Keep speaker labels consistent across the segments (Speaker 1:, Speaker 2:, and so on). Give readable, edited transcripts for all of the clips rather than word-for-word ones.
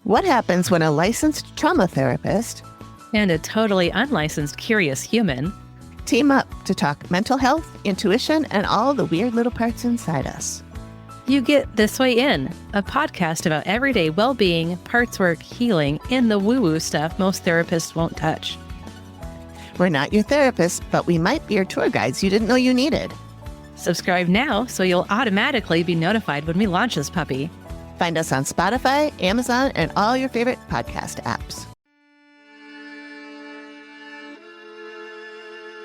Speaker 1: What happens when a licensed trauma therapist
Speaker 2: and a totally unlicensed curious human
Speaker 1: team up to talk mental health, intuition, and all the weird little parts inside us?
Speaker 2: You get This Way In, a podcast about everyday well-being, parts work, healing, and the woo-woo stuff most therapists won't touch.
Speaker 1: We're not your therapists, but we might be your tour guides you didn't know you needed.
Speaker 2: Subscribe now so you'll automatically be notified when we launch this puppy.
Speaker 1: Find us on Spotify, Amazon, and all your favorite podcast apps.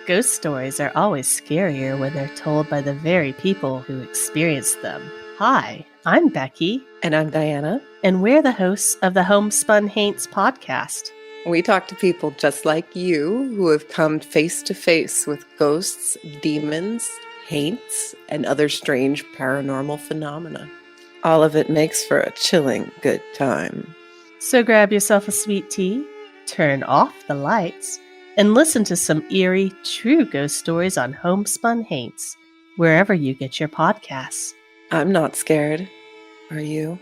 Speaker 3: Ghost stories are always scarier when they're told by the very people who experienced them. Hi, I'm Becky.
Speaker 4: And I'm Diana.
Speaker 3: And we're the hosts of the Homespun Haints podcast.
Speaker 4: We talk to people just like you who have come face to face with ghosts, demons, haints, and other strange paranormal phenomena. All of it makes for a chilling good time.
Speaker 3: So grab yourself a sweet tea, turn off the lights, and listen to some eerie, true ghost stories on Homespun Haints, wherever you get your podcasts.
Speaker 4: I'm not scared. Are you?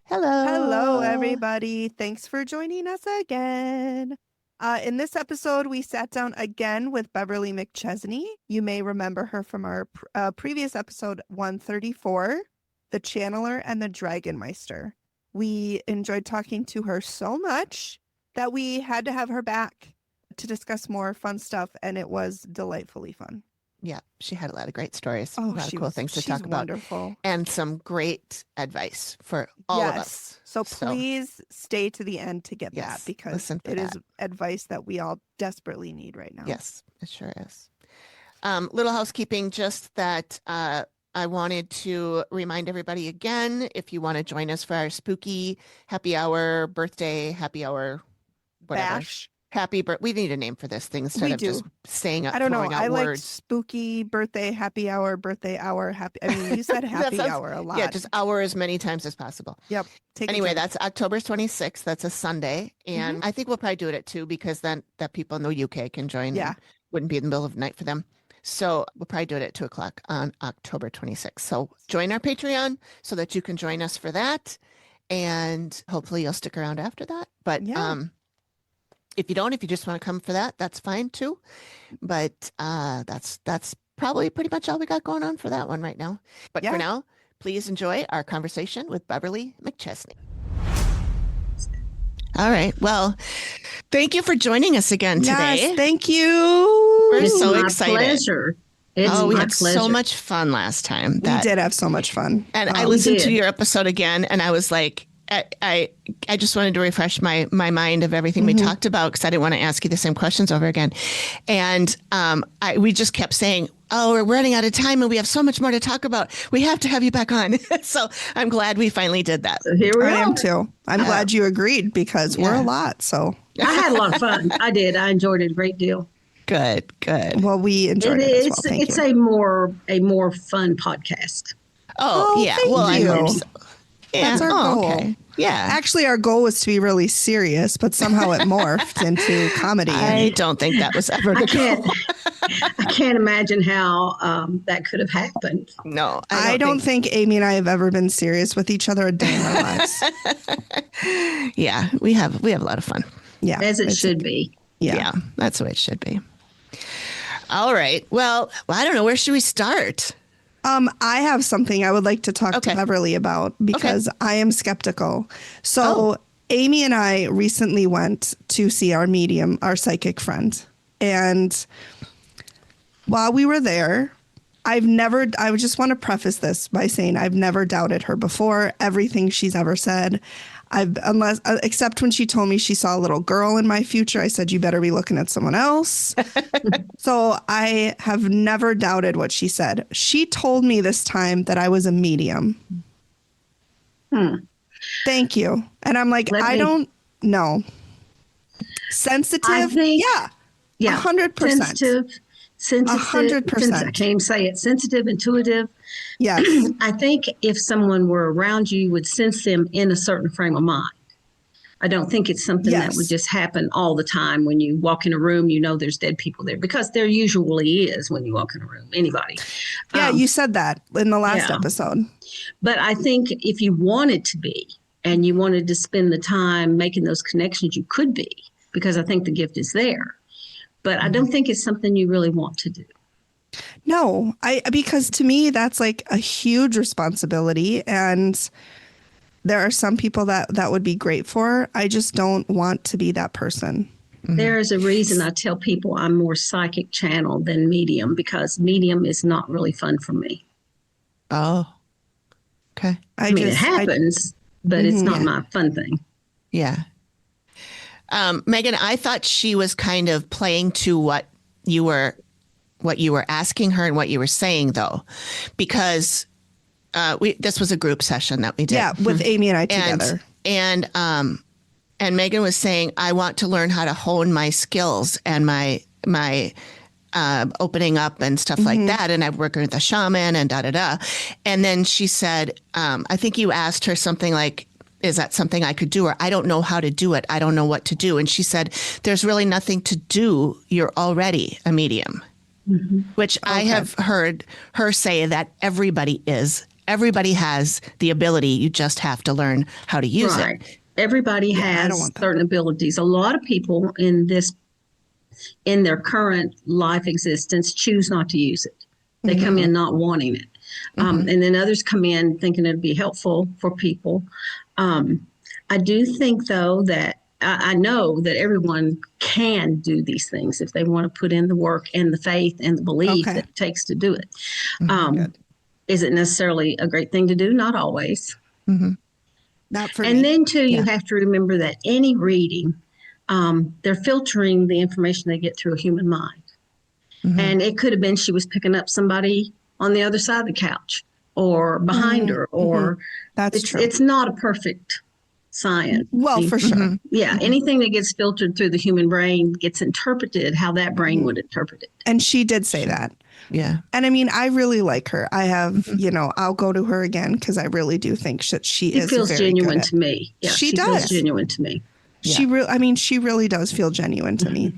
Speaker 5: Hello, everybody. Thanks for joining us again. In this episode, we sat down again with Beverly McChesney. You may remember her from our previous episode 134, The Channeler and the Dragon Meister. We enjoyed talking to her so much that we had to have her back to discuss more fun stuff, and it was delightfully fun.
Speaker 1: Yeah, she had a lot of great stories,
Speaker 5: Oh,
Speaker 1: a lot of cool things to talk about.
Speaker 5: Wonderful.
Speaker 1: And some great advice for all of us.
Speaker 5: So please stay to the end to get that, because it is advice that we all desperately need right now.
Speaker 1: Yes, it sure is. Little housekeeping, just that I wanted to remind everybody again, if you want to join us for our spooky happy hour, birthday happy hour, whatever.
Speaker 5: Bash.
Speaker 1: We need a name for this thing instead of just saying
Speaker 5: I don't know. I like
Speaker 1: words.
Speaker 5: spooky birthday, happy hour, birthday hour, happy. I mean, you said happy hour a lot.
Speaker 1: Yeah, just hour as many times as possible.
Speaker 5: Yep.
Speaker 1: Anyway, that's October 26th. That's a Sunday. And I think we'll probably do it at 2 because then that people in the UK can join.
Speaker 5: Yeah.
Speaker 1: Wouldn't be in the middle of the night for them. So we'll probably do it at 2 o'clock on October 26th. So join our Patreon so that you can join us for that. And hopefully you'll stick around after that. But if you don't, if you just want to come for that, that's fine too. But that's probably pretty much all we got going on for that one right now. But for now, please enjoy our conversation with Beverly McChesney. All right. Well, thank you for joining us again today.
Speaker 5: Yes, thank you.
Speaker 1: We're so excited.
Speaker 6: Pleasure.
Speaker 1: We had so much fun last time.
Speaker 5: We did have so much fun.
Speaker 1: And I listened to your episode again, and I was like, I just wanted to refresh my mind of everything we talked about, because I didn't want to ask you the same questions over again. And we just kept saying, oh, we're running out of time and we have so much more to talk about. We have to have you back on. So I'm glad we finally did that.
Speaker 6: So here we are.
Speaker 5: I am too. I'm glad you agreed, because we're a lot. So
Speaker 6: I had a lot of fun. I did. I enjoyed it a great deal.
Speaker 1: Good.
Speaker 5: Well, we enjoyed it as well. Thank
Speaker 6: it's
Speaker 5: you.
Speaker 6: a more fun podcast.
Speaker 1: Oh yeah. Well, I hope so. Yeah.
Speaker 5: That's our goal.
Speaker 1: Okay. Yeah.
Speaker 5: Actually, our goal was to be really serious, but somehow it morphed into comedy.
Speaker 1: I don't think that was ever the goal.
Speaker 6: I can't imagine how that could have happened.
Speaker 1: No,
Speaker 5: I don't think Amy and I have ever been serious with each other a day in our lives.
Speaker 1: Yeah, we have a lot of fun.
Speaker 5: Yeah,
Speaker 6: as it should be.
Speaker 1: Yeah, that's the way it should be. All right. Well, I don't know. Where should we start?
Speaker 5: I have something I would like to talk to Beverly about, because I am skeptical. So Amy and I recently went to see our medium, our psychic friend. And while we were there, I just want to preface this by saying I've never doubted her before. Everything she's ever said, except when she told me she saw a little girl in my future, I said, you better be looking at someone else. So I have never doubted what she said. She told me this time that I was a medium. Thank you. And I'm like, I don't know. Sensitive?
Speaker 6: I think,
Speaker 5: yeah. 100%.
Speaker 6: Sensitive. sensitive.
Speaker 5: 100%.
Speaker 6: I can't even say it. Sensitive, intuitive.
Speaker 5: Yes.
Speaker 6: I think if someone were around you, you would sense them in a certain frame of mind. I don't think it's something that would just happen all the time. When you walk in a room, you know there's dead people there, because there usually is when you walk in a room, anybody.
Speaker 5: Yeah, you said that in the last episode.
Speaker 6: But I think if you wanted to be, and you wanted to spend the time making those connections, you could be, because I think the gift is there. But I don't think it's something you really want to do.
Speaker 5: No, because to me, that's like a huge responsibility. And there are some people that would be great for. I just don't want to be that person.
Speaker 6: There is a reason I tell people I'm more psychic channel than medium, because medium is not really fun for me.
Speaker 1: Oh, okay.
Speaker 6: I mean, it happens, but it's not my fun thing.
Speaker 1: Yeah. Megan, I thought she was kind of playing to what you were asking her and what you were saying, though, because this was a group session that we did.
Speaker 5: Yeah, with Amy and I together.
Speaker 1: And Megan was saying, I want to learn how to hone my skills and my opening up and stuff like that. And I'm working with a shaman and da-da-da. And then she said, I think you asked her something like, is that something I could do? Or I don't know how to do it. I don't know what to do. And she said, there's really nothing to do. You're already a medium, which I have heard her say that everybody is. Everybody has the ability. You just have to learn how to use it.
Speaker 6: Everybody has certain abilities. A lot of people in their current life existence choose not to use it. They come in not wanting it. And then others come in thinking it'd be helpful for people. I do think, though, that I know that everyone can do these things if they want to put in the work and the faith and the belief that it takes to do it. Is it necessarily a great thing to do? Not always.
Speaker 5: Not for me.
Speaker 6: And then, too, you have to remember that any reading, they're filtering the information they get through a human mind. And it could have been she was picking up somebody on the other side of the couch or behind her, or
Speaker 5: that's true.
Speaker 6: It's not a perfect science.
Speaker 5: Well, for sure.
Speaker 6: Yeah. Anything that gets filtered through the human brain gets interpreted how that brain would interpret it.
Speaker 5: And she did say that.
Speaker 1: Yeah.
Speaker 5: And I mean, I really like her. I have, I'll go to her again because I really do think that she is
Speaker 6: feels
Speaker 5: very
Speaker 6: genuine
Speaker 5: good
Speaker 6: to me. Yeah,
Speaker 5: she does.
Speaker 6: Feels genuine to me.
Speaker 5: She really does feel genuine to me.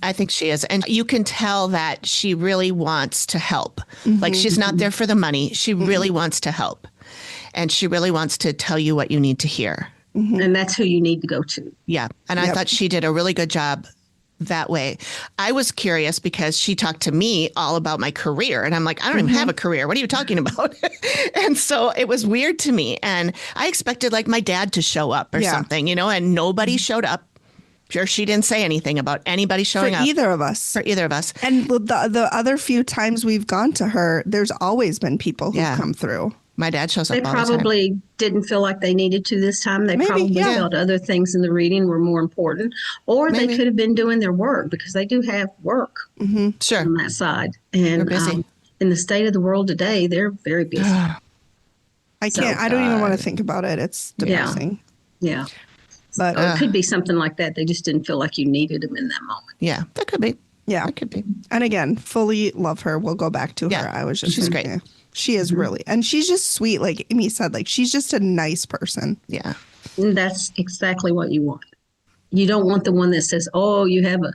Speaker 1: I think she is. And you can tell that she really wants to help. Like, she's not there for the money. She really wants to help. And she really wants to tell you what you need to hear.
Speaker 6: And that's who you need to go to.
Speaker 1: Yeah. And I thought she did a really good job that way. I was curious because she talked to me all about my career. And I'm like, I don't even have a career. What are you talking about? And so it was weird to me. And I expected like my dad to show up or something, and nobody showed up. Sure, she didn't say anything about anybody showing up.
Speaker 5: For either of us. And the other few times we've gone to her, there's always been people who've come through.
Speaker 1: My dad shows up all the time.
Speaker 6: They probably didn't feel like they needed to this time. They probably felt other things in the reading were more important. Or they could have been doing their work, because they do have work on that side. And
Speaker 1: they're busy.
Speaker 6: In the state of the world today, they're very busy.
Speaker 5: I don't even want to think about it. It's depressing.
Speaker 6: Yeah.
Speaker 5: But
Speaker 6: it could be something like that. They just didn't feel like you needed them in that moment.
Speaker 1: Yeah, that could be.
Speaker 5: Yeah.
Speaker 1: That could be.
Speaker 5: And again, fully love her. We'll go back to her. I was just
Speaker 1: she's great.
Speaker 5: Yeah. She is really. And she's just sweet. Like Amy said, like she's just a nice person.
Speaker 1: Yeah.
Speaker 6: And that's exactly what you want. You don't want the one that says, oh, you have a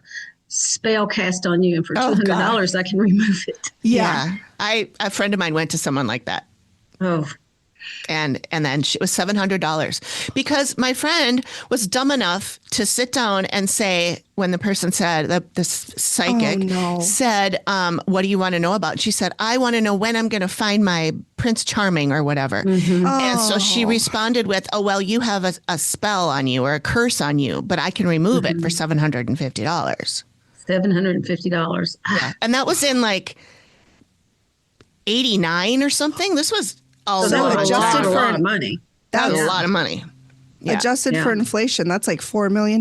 Speaker 6: spell cast on you and for $200 I can remove it.
Speaker 1: Yeah. A friend of mine went to someone like that.
Speaker 6: Oh.
Speaker 1: And then it was $700 because my friend was dumb enough to sit down and say, when the person said, this psychic said, what do you want to know about? She said, I want to know when I'm going to find my Prince Charming or whatever. And so she responded with, oh, well, you have a spell on you or a curse on you, but I can remove it for $750.
Speaker 6: $750.
Speaker 1: Yeah. And that was in like 89 or something. This was a
Speaker 6: lot of money.
Speaker 1: That was a lot of money. Yeah.
Speaker 5: Adjusted for inflation, that's like $4 million.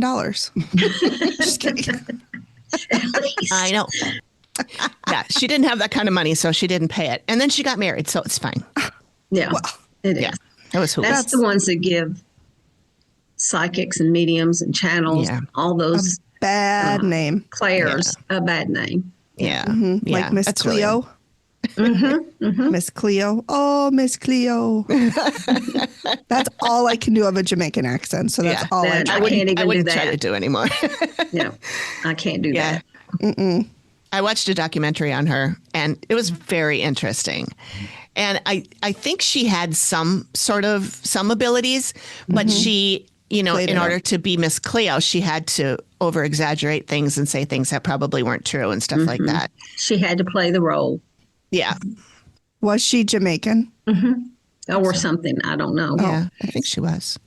Speaker 5: Just kidding.
Speaker 1: I know. Yeah, she didn't have that kind of money, so she didn't pay it. And then she got married, so it's fine.
Speaker 6: Yeah,
Speaker 5: well,
Speaker 6: it is.
Speaker 1: Yeah, that was
Speaker 6: That's the ones that give psychics and mediums and channels, all those
Speaker 5: bad name
Speaker 6: players a bad name.
Speaker 1: Yeah.
Speaker 5: Like Miss
Speaker 1: That's
Speaker 5: Cleo. Miss Cleo. Oh, Miss Cleo. That's all I can do of a Jamaican accent. So that's all I
Speaker 6: That-
Speaker 5: try.
Speaker 6: I can't even do
Speaker 1: try to
Speaker 6: that.
Speaker 1: do anymore.
Speaker 6: No, I can't do
Speaker 1: Yeah.
Speaker 6: that.
Speaker 1: I watched a documentary on her and it was very interesting. And I think she had some abilities, but she, you know,
Speaker 5: Played
Speaker 1: in
Speaker 5: it
Speaker 1: order
Speaker 5: up.
Speaker 1: to be Miss Cleo, she had to over exaggerate things and say things that probably weren't true and stuff like that.
Speaker 6: She had to play the role.
Speaker 1: Yeah.
Speaker 5: Was she Jamaican?
Speaker 6: Or something. I don't know.
Speaker 1: Yeah. I think she was.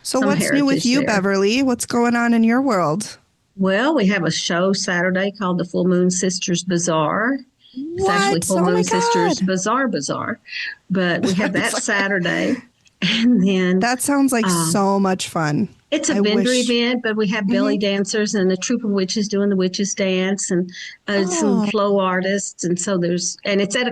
Speaker 5: So
Speaker 6: Some
Speaker 5: what's new with
Speaker 6: heritage
Speaker 5: you,
Speaker 6: there.
Speaker 5: Beverly? What's going on in your world?
Speaker 6: Well, we have a show Saturday called the Full Moon Sisters Bazaar. It's actually
Speaker 5: What?
Speaker 6: Full
Speaker 5: Oh
Speaker 6: Moon
Speaker 5: my
Speaker 6: Sisters
Speaker 5: God.
Speaker 6: Bazaar. But we have that Saturday. And then
Speaker 5: That sounds like so much fun.
Speaker 6: it's a
Speaker 5: I
Speaker 6: vendor
Speaker 5: wish-
Speaker 6: event, but we have belly dancers and a troupe of witches doing the witches dance and some flow artists. And so it's at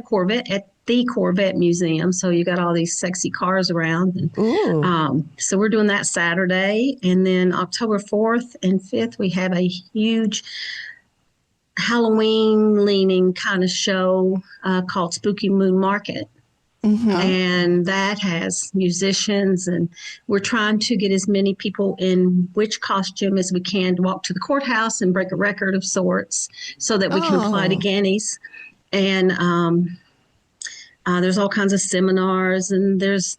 Speaker 6: the Corvette Museum. So you got all these sexy cars around. And, so we're doing that Saturday. And then October 4th and 5th, we have a huge Halloween leaning kind of show called Spooky Moon Market. And that has musicians, and we're trying to get as many people in witch costume as we can to walk to the courthouse and break a record of sorts so that we can apply to Guineas. And there's all kinds of seminars, and there's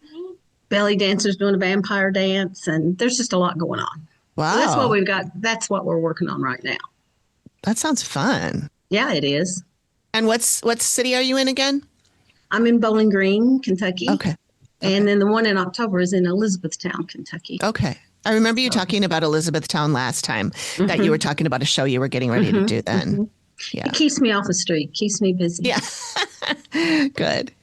Speaker 6: belly dancers doing a vampire dance, and there's just a lot going on.
Speaker 1: Wow.
Speaker 6: So that's what we've got. That's what we're working on right now.
Speaker 1: That sounds fun.
Speaker 6: Yeah, it is.
Speaker 1: And what city are you in again?
Speaker 6: I'm in Bowling Green, Kentucky.
Speaker 1: Okay.
Speaker 6: And then the one in October is in Elizabethtown, Kentucky.
Speaker 1: Okay. I remember you talking about Elizabethtown last time, that you were talking about a show you were getting ready to do then. Yeah.
Speaker 6: It keeps me off the street, keeps me busy.
Speaker 1: Yeah. Good.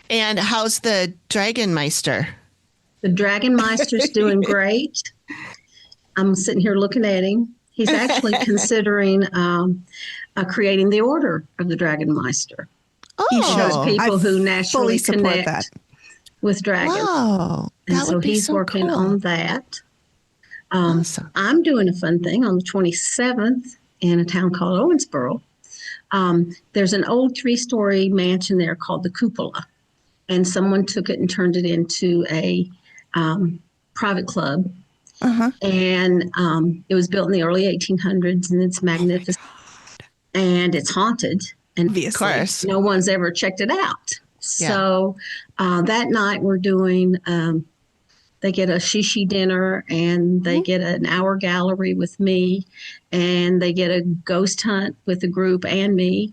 Speaker 1: And how's the Dragon Meister?
Speaker 6: The Dragon Meister's doing great. I'm sitting here looking at him. He's actually considering creating the Order of the Dragon Meister. He shows people who naturally connect with dragons.
Speaker 1: Wow.
Speaker 6: And
Speaker 1: That
Speaker 6: so
Speaker 1: would be
Speaker 6: he's
Speaker 1: so
Speaker 6: working
Speaker 1: cool.
Speaker 6: on that.
Speaker 1: Awesome.
Speaker 6: I'm doing a fun thing on the 27th in a town called Owensboro. There's an old 3-story mansion there called the Cupola, and someone took it and turned it into a private club. And it was built in the early 1800s, and it's magnificent. And it's haunted. And
Speaker 1: Of course.
Speaker 6: no one's ever checked it out.
Speaker 1: Yeah.
Speaker 6: So that night we're doing, they get a shishi dinner, and they get an hour gallery with me, and they get a ghost hunt with the group and me,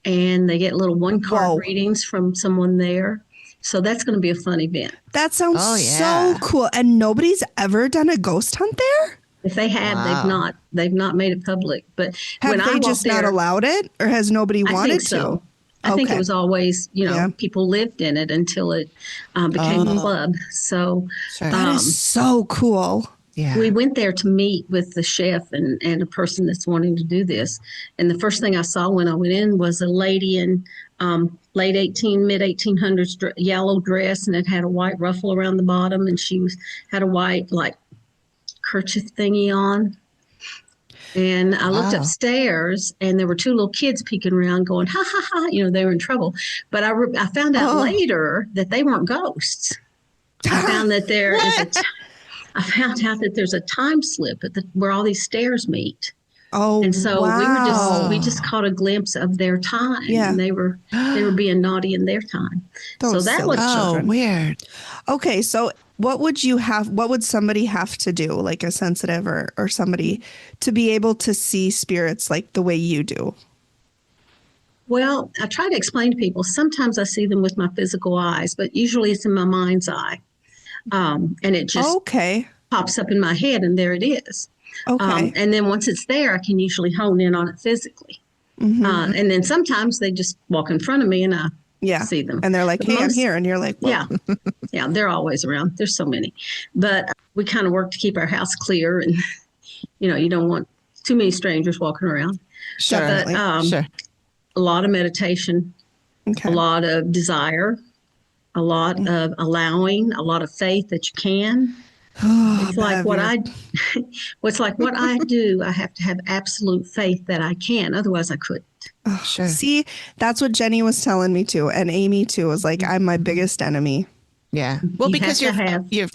Speaker 6: and they get little one-card readings from someone there. So that's going to be a fun event.
Speaker 5: That sounds so cool. And nobody's ever done a ghost hunt there?
Speaker 6: If they have, they've not made it public. But
Speaker 5: Have
Speaker 6: when
Speaker 5: they
Speaker 6: I
Speaker 5: just
Speaker 6: walked
Speaker 5: not
Speaker 6: there,
Speaker 5: allowed it, or has nobody
Speaker 6: I
Speaker 5: wanted
Speaker 6: think so.
Speaker 5: to?
Speaker 6: I think
Speaker 5: Okay.
Speaker 6: it was always, people lived in it until it became a club. So
Speaker 5: That is so cool.
Speaker 1: Yeah.
Speaker 6: we went there to meet with the chef and a person that's wanting to do this. And the first thing I saw when I went in was a lady in mid 1800s yellow dress, and it had a white ruffle around the bottom, and she had a white kerchief thingy on. And I looked upstairs, and there were 2 little kids peeking around going, ha, ha, ha. They were in trouble. But I found out later that they weren't ghosts. I found that I found out that there's a time slip where all these stairs meet.
Speaker 5: Oh,
Speaker 6: And so we just caught a glimpse of their time.
Speaker 5: Yeah.
Speaker 6: And they were being naughty in their time.
Speaker 5: Those
Speaker 6: so that
Speaker 5: silly
Speaker 6: was
Speaker 5: children.
Speaker 1: Weird.
Speaker 5: Okay, so what would somebody have to do, like a sensitive or somebody, to be able to see spirits like the way you do?
Speaker 6: Well, I try to explain to people, sometimes I see them with my physical eyes, but usually it's in my mind's eye. And it just pops up in my head, and there it is.
Speaker 5: Okay.
Speaker 6: And then once it's there, I can usually hone in on it physically. And then sometimes they just walk in front of me, and I see them.
Speaker 5: And they're like, hey, I'm here. And you're like, well.
Speaker 6: Yeah, they're always around. There's so many. But we kind of work to keep our house clear, and, you don't want too many strangers walking around.
Speaker 1: Sure.
Speaker 6: But,
Speaker 1: Sure.
Speaker 6: a lot of meditation, a lot of desire, a lot of allowing, a lot of faith that you can. It's like what I do, I have to have absolute faith that I can. Otherwise, I couldn't.
Speaker 5: Oh, sure. See, that's what Jenny was telling me too. And Amy too was like, I'm my biggest enemy.
Speaker 1: Yeah. Well, because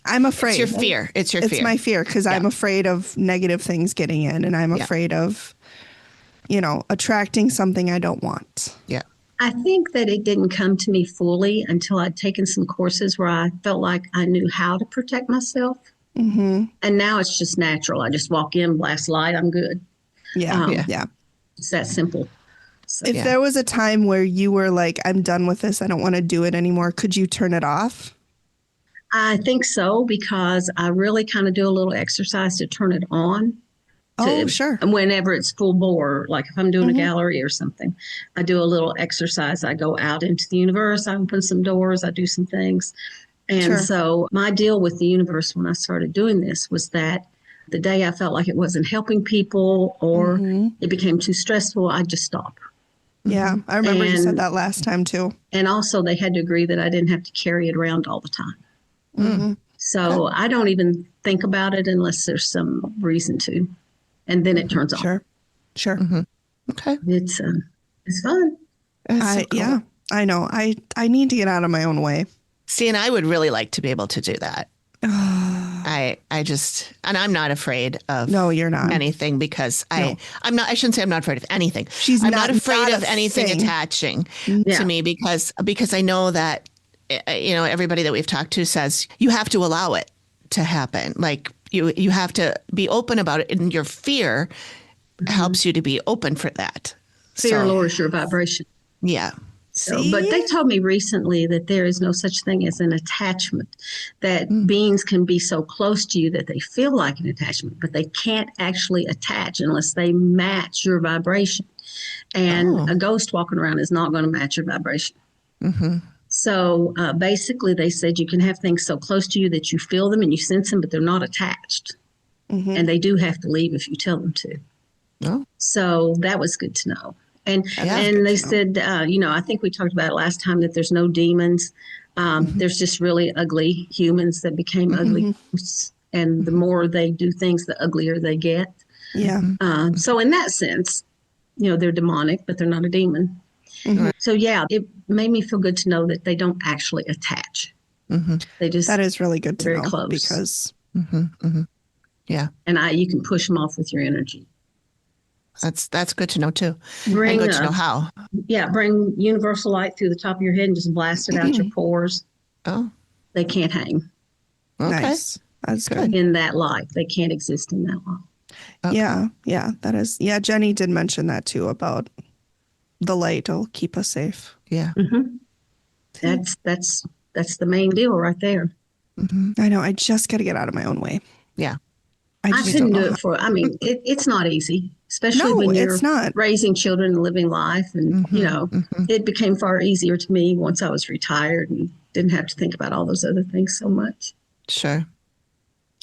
Speaker 5: I'm afraid.
Speaker 1: It's your fear. It's your fear.
Speaker 5: It's my fear because I'm afraid of negative things getting in, and I'm afraid of, attracting something I don't want.
Speaker 1: Yeah.
Speaker 6: I think that it didn't come to me fully until I'd taken some courses where I felt like I knew how to protect myself.
Speaker 5: Mm-hmm.
Speaker 6: And now it's just natural. I just walk in, blast light, I'm good.
Speaker 5: Yeah.
Speaker 6: It's that simple. So,
Speaker 5: if there was a time where you were like, I'm done with this, I don't want to do it anymore, could you turn it off?
Speaker 6: I think so, because I really kind of do a little exercise to turn it on.
Speaker 5: Sure.
Speaker 6: Whenever it's full bore, like if I'm doing a gallery or something, I do a little exercise. I go out into the universe, I open some doors, I do some things. And so my deal with the universe when I started doing this was that the day I felt like it wasn't helping people or it became too stressful, I'd just stop.
Speaker 5: Yeah, I remember you said that last time too.
Speaker 6: And also they had to agree that I didn't have to carry it around all the time.
Speaker 5: Mm-hmm.
Speaker 6: So I don't even think about it unless there's some reason to. And then it turns off.
Speaker 5: Sure.
Speaker 1: Mm-hmm. Okay.
Speaker 6: It's fun.
Speaker 1: So cool.
Speaker 5: Yeah, I know. I need to get out of my own way.
Speaker 1: See, and I would really like to be able to do that. I just, and I'm not afraid of
Speaker 5: you're not.
Speaker 1: anything because I shouldn't say I'm not afraid of anything.
Speaker 5: I'm
Speaker 1: not afraid of anything attaching to me because I know that, everybody that we've talked to says you have to allow it to happen. Like you have to be open about it, and your fear helps you to be open for that.
Speaker 6: Fear lowers your vibration.
Speaker 1: Yeah.
Speaker 6: So, but they told me recently that there is no such thing as an attachment, that beings can be so close to you that they feel like an attachment, but they can't actually attach unless they match your vibration. And a ghost walking around is not going to match your vibration.
Speaker 1: Mm-hmm.
Speaker 6: So basically they said you can have things so close to you that you feel them and you sense them, but they're not attached.
Speaker 5: Mm-hmm.
Speaker 6: And they do have to leave if you tell them to.
Speaker 1: Oh.
Speaker 6: So that was good to know. And they said, I think we talked about it last time, that there's no demons. There's just really ugly humans that became ugly. And the more they do things, the uglier they get.
Speaker 5: Yeah.
Speaker 6: So in that sense, they're demonic, but they're not a demon.
Speaker 5: Mm-hmm.
Speaker 6: So, it made me feel good to know that they don't actually attach.
Speaker 1: Mm-hmm.
Speaker 6: They just
Speaker 5: that is really good to know
Speaker 6: close.
Speaker 5: Because
Speaker 6: yeah. And you can push them off with your energy.
Speaker 1: That's good to know too.
Speaker 6: Bring
Speaker 1: good to know how.
Speaker 6: Yeah, bring universal light through the top of your head and just blast it out your pores.
Speaker 1: Oh.
Speaker 6: They can't hang.
Speaker 1: Okay.
Speaker 5: Nice. That's good.
Speaker 6: In that light. They can't exist in that light.
Speaker 5: Okay. Yeah, that is. Yeah, Jenny did mention that too about the light will keep us safe.
Speaker 1: Yeah.
Speaker 6: Mm-hmm. That's the main deal right there.
Speaker 5: Mm-hmm. I know. I just got to get out of my own way.
Speaker 1: Yeah.
Speaker 5: I
Speaker 6: couldn't do it it's not easy, especially when you're raising children and living life. And, it became far easier to me once I was retired and didn't have to think about all those other things so much.
Speaker 1: Sure.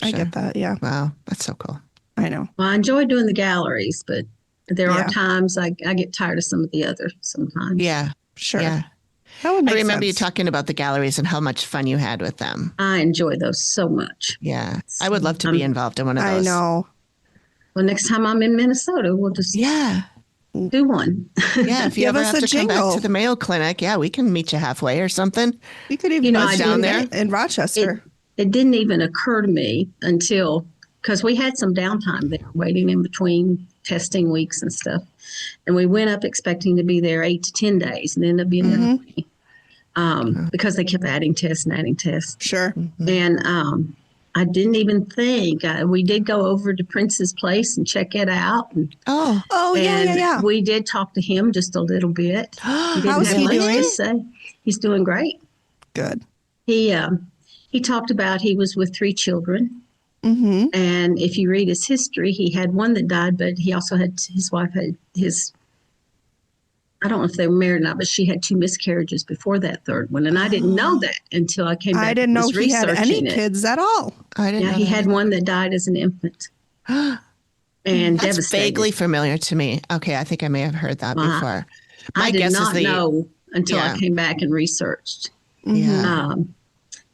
Speaker 5: I get that. Yeah.
Speaker 1: Wow. That's so cool.
Speaker 5: I know.
Speaker 6: Well, I enjoy doing the galleries, but there are times I get tired of some of the other sometimes.
Speaker 1: Yeah.
Speaker 5: Sure.
Speaker 1: Yeah.
Speaker 5: I
Speaker 1: remember you talking about the galleries and how much fun you had with them.
Speaker 6: I enjoy those so much.
Speaker 1: Yeah. I would love to be involved in one of those.
Speaker 5: I know.
Speaker 6: Well, next time I'm in Minnesota, we'll just do one.
Speaker 1: Yeah. If you ever have to come back to the Mayo Clinic, we can meet you halfway or something.
Speaker 5: We could even
Speaker 1: buzz down there
Speaker 5: in Rochester.
Speaker 6: It didn't even occur to me until, because we had some downtime there, waiting in between testing weeks and stuff. And we went up expecting to be there 8 to 10 days and ended up being there 20. Because they kept adding tests and adding tests.
Speaker 5: Sure.
Speaker 6: Mm-hmm. And I didn't even think. We did go over to Prince's place and check it out. And,
Speaker 5: yeah.
Speaker 6: We did talk to him just a little bit.
Speaker 5: How's he doing?
Speaker 6: He's doing great.
Speaker 5: Good.
Speaker 6: He talked about he was with 3 children.
Speaker 5: Mm-hmm.
Speaker 6: And if you read his history, he had one that died, but he also had his wife had I don't know if they were married or not, but she had 2 miscarriages before that third one. And I didn't know that until I came back.
Speaker 5: I didn't know he had any kids at all.
Speaker 1: I didn't know
Speaker 6: he had one that died as an infant. And
Speaker 1: that's
Speaker 6: devastating.
Speaker 1: Vaguely familiar to me. Okay, I think I may have heard that before.
Speaker 6: I did not know until I came back and researched.
Speaker 1: Yeah.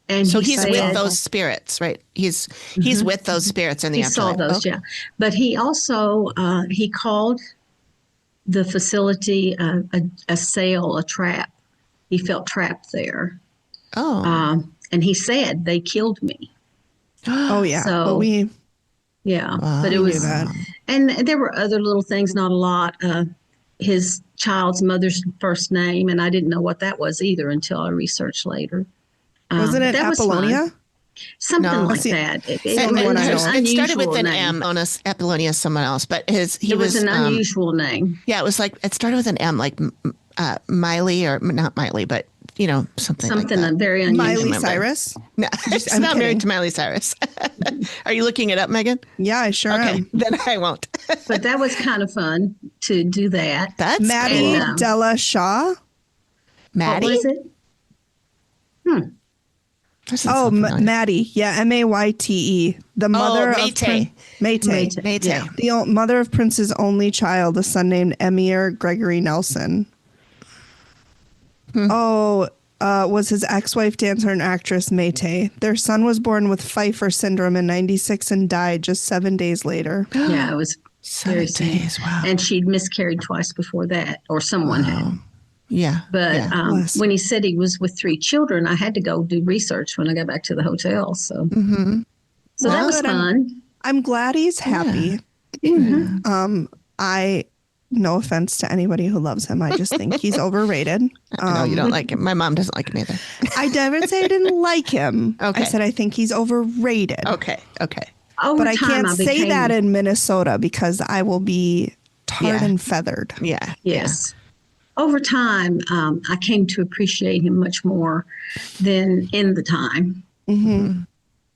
Speaker 6: And
Speaker 1: so
Speaker 6: he
Speaker 1: he's
Speaker 6: said,
Speaker 1: with those spirits, right? He's with those spirits in the
Speaker 6: he
Speaker 1: afterlife.
Speaker 6: saw those, yeah. But he also he called the facility a sale, a trap. He felt trapped there.
Speaker 1: Oh.
Speaker 6: And he said they killed me.
Speaker 5: Oh yeah.
Speaker 6: So yeah,
Speaker 1: Wow.
Speaker 6: but it was,
Speaker 5: that.
Speaker 6: and there were other little things, not a lot. His child's mother's first name, and I didn't know what that was either until I researched later.
Speaker 5: Wasn't it
Speaker 6: that was
Speaker 5: Apollonia?
Speaker 6: fun. Something
Speaker 1: No.
Speaker 6: like
Speaker 5: See,
Speaker 6: that. It
Speaker 1: Started with an M. Apollonia is someone else, but he was
Speaker 6: an unusual name.
Speaker 1: Yeah, it was like it started with an M, like Miley, or not Miley, but something like that.
Speaker 6: Very unusual.
Speaker 5: Miley Cyrus?
Speaker 1: No, it's not married to Miley Cyrus. Are you looking it up, Megan?
Speaker 5: Yeah, I sure
Speaker 1: Okay,
Speaker 5: am.
Speaker 1: then I won't.
Speaker 6: But that was kind of fun to do that.
Speaker 1: That's
Speaker 5: Maddie
Speaker 1: cool.
Speaker 5: Della Shaw.
Speaker 1: Maddie?
Speaker 6: What was it?
Speaker 5: Oh, Maddie. Yeah, Mayte. The mother of
Speaker 1: Mayte.
Speaker 5: Mayte.
Speaker 6: Yeah.
Speaker 5: The mother of Prince's only child, a son named Emir Gregory Nelson. Was his ex-wife, dancer and actress Mayte. Their son was born with Pfeiffer syndrome in 96 and died just 7 days later.
Speaker 6: Yeah, it was
Speaker 1: 7 days. Wow.
Speaker 6: And she'd miscarried twice before that, or someone had.
Speaker 1: Yeah.
Speaker 6: But when he said he was with 3 children, I had to go do research when I got back to the hotel. So, so that was fun.
Speaker 5: I'm glad he's happy. No offense to anybody who loves him. I just think he's overrated.
Speaker 1: No, you don't like him. My mom doesn't like him either.
Speaker 5: I never say I didn't like him.
Speaker 1: Okay.
Speaker 5: I said I think he's overrated.
Speaker 1: Okay.
Speaker 6: Over
Speaker 5: But I
Speaker 6: time,
Speaker 5: can't say that in Minnesota because I will be tarred and feathered.
Speaker 1: Yeah.
Speaker 6: Yes. Over time, I came to appreciate him much more than in the time.
Speaker 5: Mm-hmm.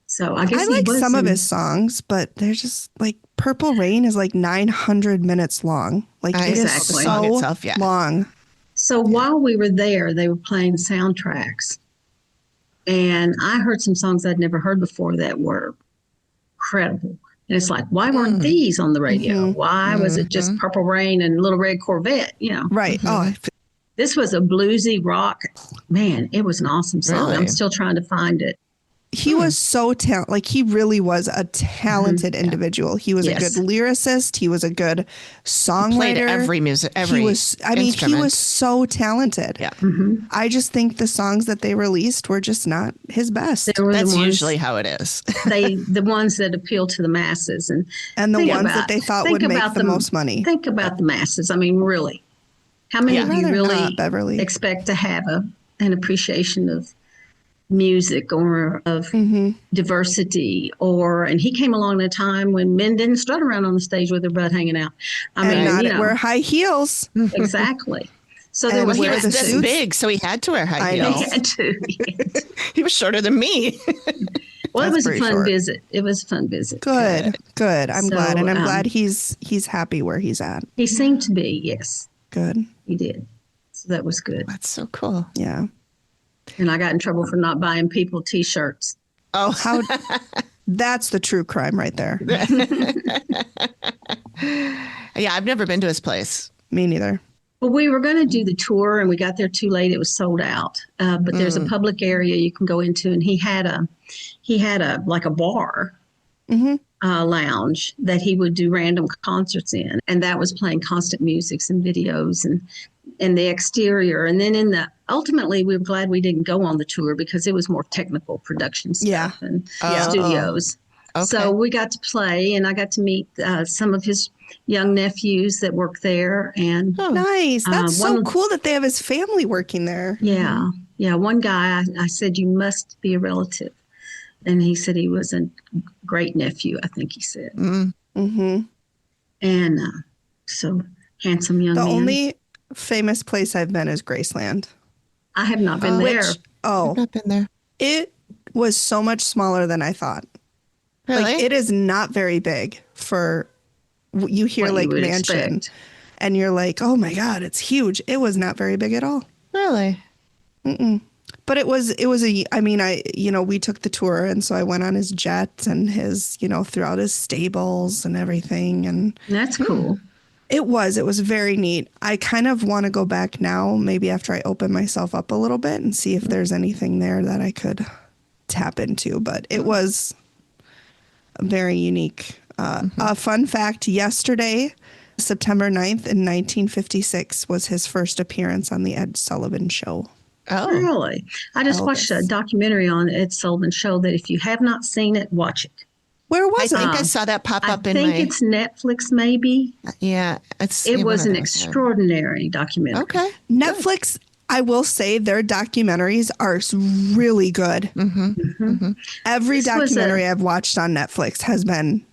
Speaker 6: So I guess
Speaker 5: I like some of his songs, but they're just like Purple Rain is like 900 minutes long. Like it is so long.
Speaker 6: So while we were there, they were playing soundtracks. And I heard some songs I'd never heard before that were incredible. And it's like, why weren't these on the radio? Why was it just Purple Rain and Little Red Corvette?
Speaker 5: Right. Oh,
Speaker 6: this was a bluesy rock. Man, it was an awesome song.
Speaker 1: Really?
Speaker 6: I'm still trying to find it.
Speaker 5: he was so talented. Like he really was a talented individual. He was a good lyricist. He was a good songwriter.
Speaker 1: He played every music, every
Speaker 5: he was, I mean, he was so talented.
Speaker 1: Yeah.
Speaker 5: I just think the songs that they released were just not his best.
Speaker 1: That's usually how it is.
Speaker 6: The ones that appeal to the masses and
Speaker 5: the ones that they thought would make the most money.
Speaker 6: Think about the masses. I mean, really, how many of you really
Speaker 5: Beverly
Speaker 6: expect to have an appreciation of music or of diversity, and he came along at a time when men didn't strut around on the stage with their butt hanging out. I mean,
Speaker 5: wear high heels.
Speaker 6: Exactly. So
Speaker 1: he was
Speaker 5: the
Speaker 1: this
Speaker 5: suits.
Speaker 1: big, so he had to wear high heels.
Speaker 6: He had to.
Speaker 1: He was shorter than me.
Speaker 6: Well, it was a fun visit. It was a fun visit.
Speaker 5: Good. I'm glad, and I'm glad he's happy where he's at.
Speaker 6: He seemed to be. Yes.
Speaker 5: Good.
Speaker 6: He did. So that was good.
Speaker 1: That's so cool.
Speaker 5: Yeah.
Speaker 6: And I got in trouble for not buying people T-shirts.
Speaker 1: Oh,
Speaker 5: that's the true crime right there.
Speaker 1: Yeah, I've never been to his place.
Speaker 5: Me neither.
Speaker 6: Well, we were going to do the tour, and we got there too late. It was sold out. But there's a public area you can go into, and he had a like a bar lounge that he would do random concerts in, and that was playing constant musics and videos and the exterior. And then ultimately, we were glad we didn't go on the tour because it was more technical production stuff and studios.
Speaker 1: Okay.
Speaker 6: So we got to play, and I got to meet some of his young nephews that work there. And
Speaker 5: nice. That's so cool that they have his family working there.
Speaker 6: Yeah. Yeah. One guy, I said, you must be a relative. And he said he was a great nephew, I think he said.
Speaker 5: Mm-hmm.
Speaker 6: And so handsome young man.
Speaker 5: The only famous place I've been is Graceland.
Speaker 6: I have not been there.
Speaker 1: I've not been there.
Speaker 5: It was so much smaller than I thought.
Speaker 1: Really?
Speaker 5: Like it is not very big for, you hear
Speaker 6: What
Speaker 5: like
Speaker 6: you would
Speaker 5: mansion
Speaker 6: expect.
Speaker 5: and you're like, oh my God, it's huge. It was not very big at all.
Speaker 1: Really?
Speaker 5: But it was we took the tour, and so I went on his jet and his, throughout his stables and everything. And
Speaker 6: That's cool.
Speaker 5: it was very neat. I kind of want to go back now, maybe after I open myself up a little bit and see if there's anything there that I could tap into, but it was very unique. A fun fact, yesterday, September 9th in 1956 was his first appearance on the Ed Sullivan Show.
Speaker 1: Oh,
Speaker 6: really? I just watched a documentary on Ed Sullivan Show that if you have not seen it, watch it.
Speaker 5: Where was it?
Speaker 1: I think I saw that pop up in my...
Speaker 6: I think it's Netflix, maybe.
Speaker 1: Yeah.
Speaker 6: It was an extraordinary documentary.
Speaker 1: Okay.
Speaker 5: Netflix, I will say their documentaries are really good. Every documentary I've watched on Netflix has been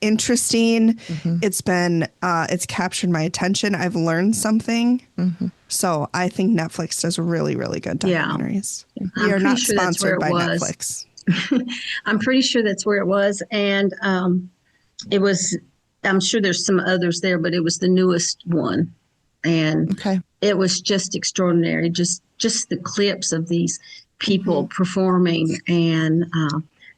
Speaker 5: interesting. It's been, it's captured my attention. I've learned something. So I think Netflix does really, really good documentaries. We are not sponsored by Netflix.
Speaker 6: I'm pretty sure that's where it was. And it was, I'm sure there's some others there, but it was the newest one. And it was just extraordinary. Just the clips of these people performing and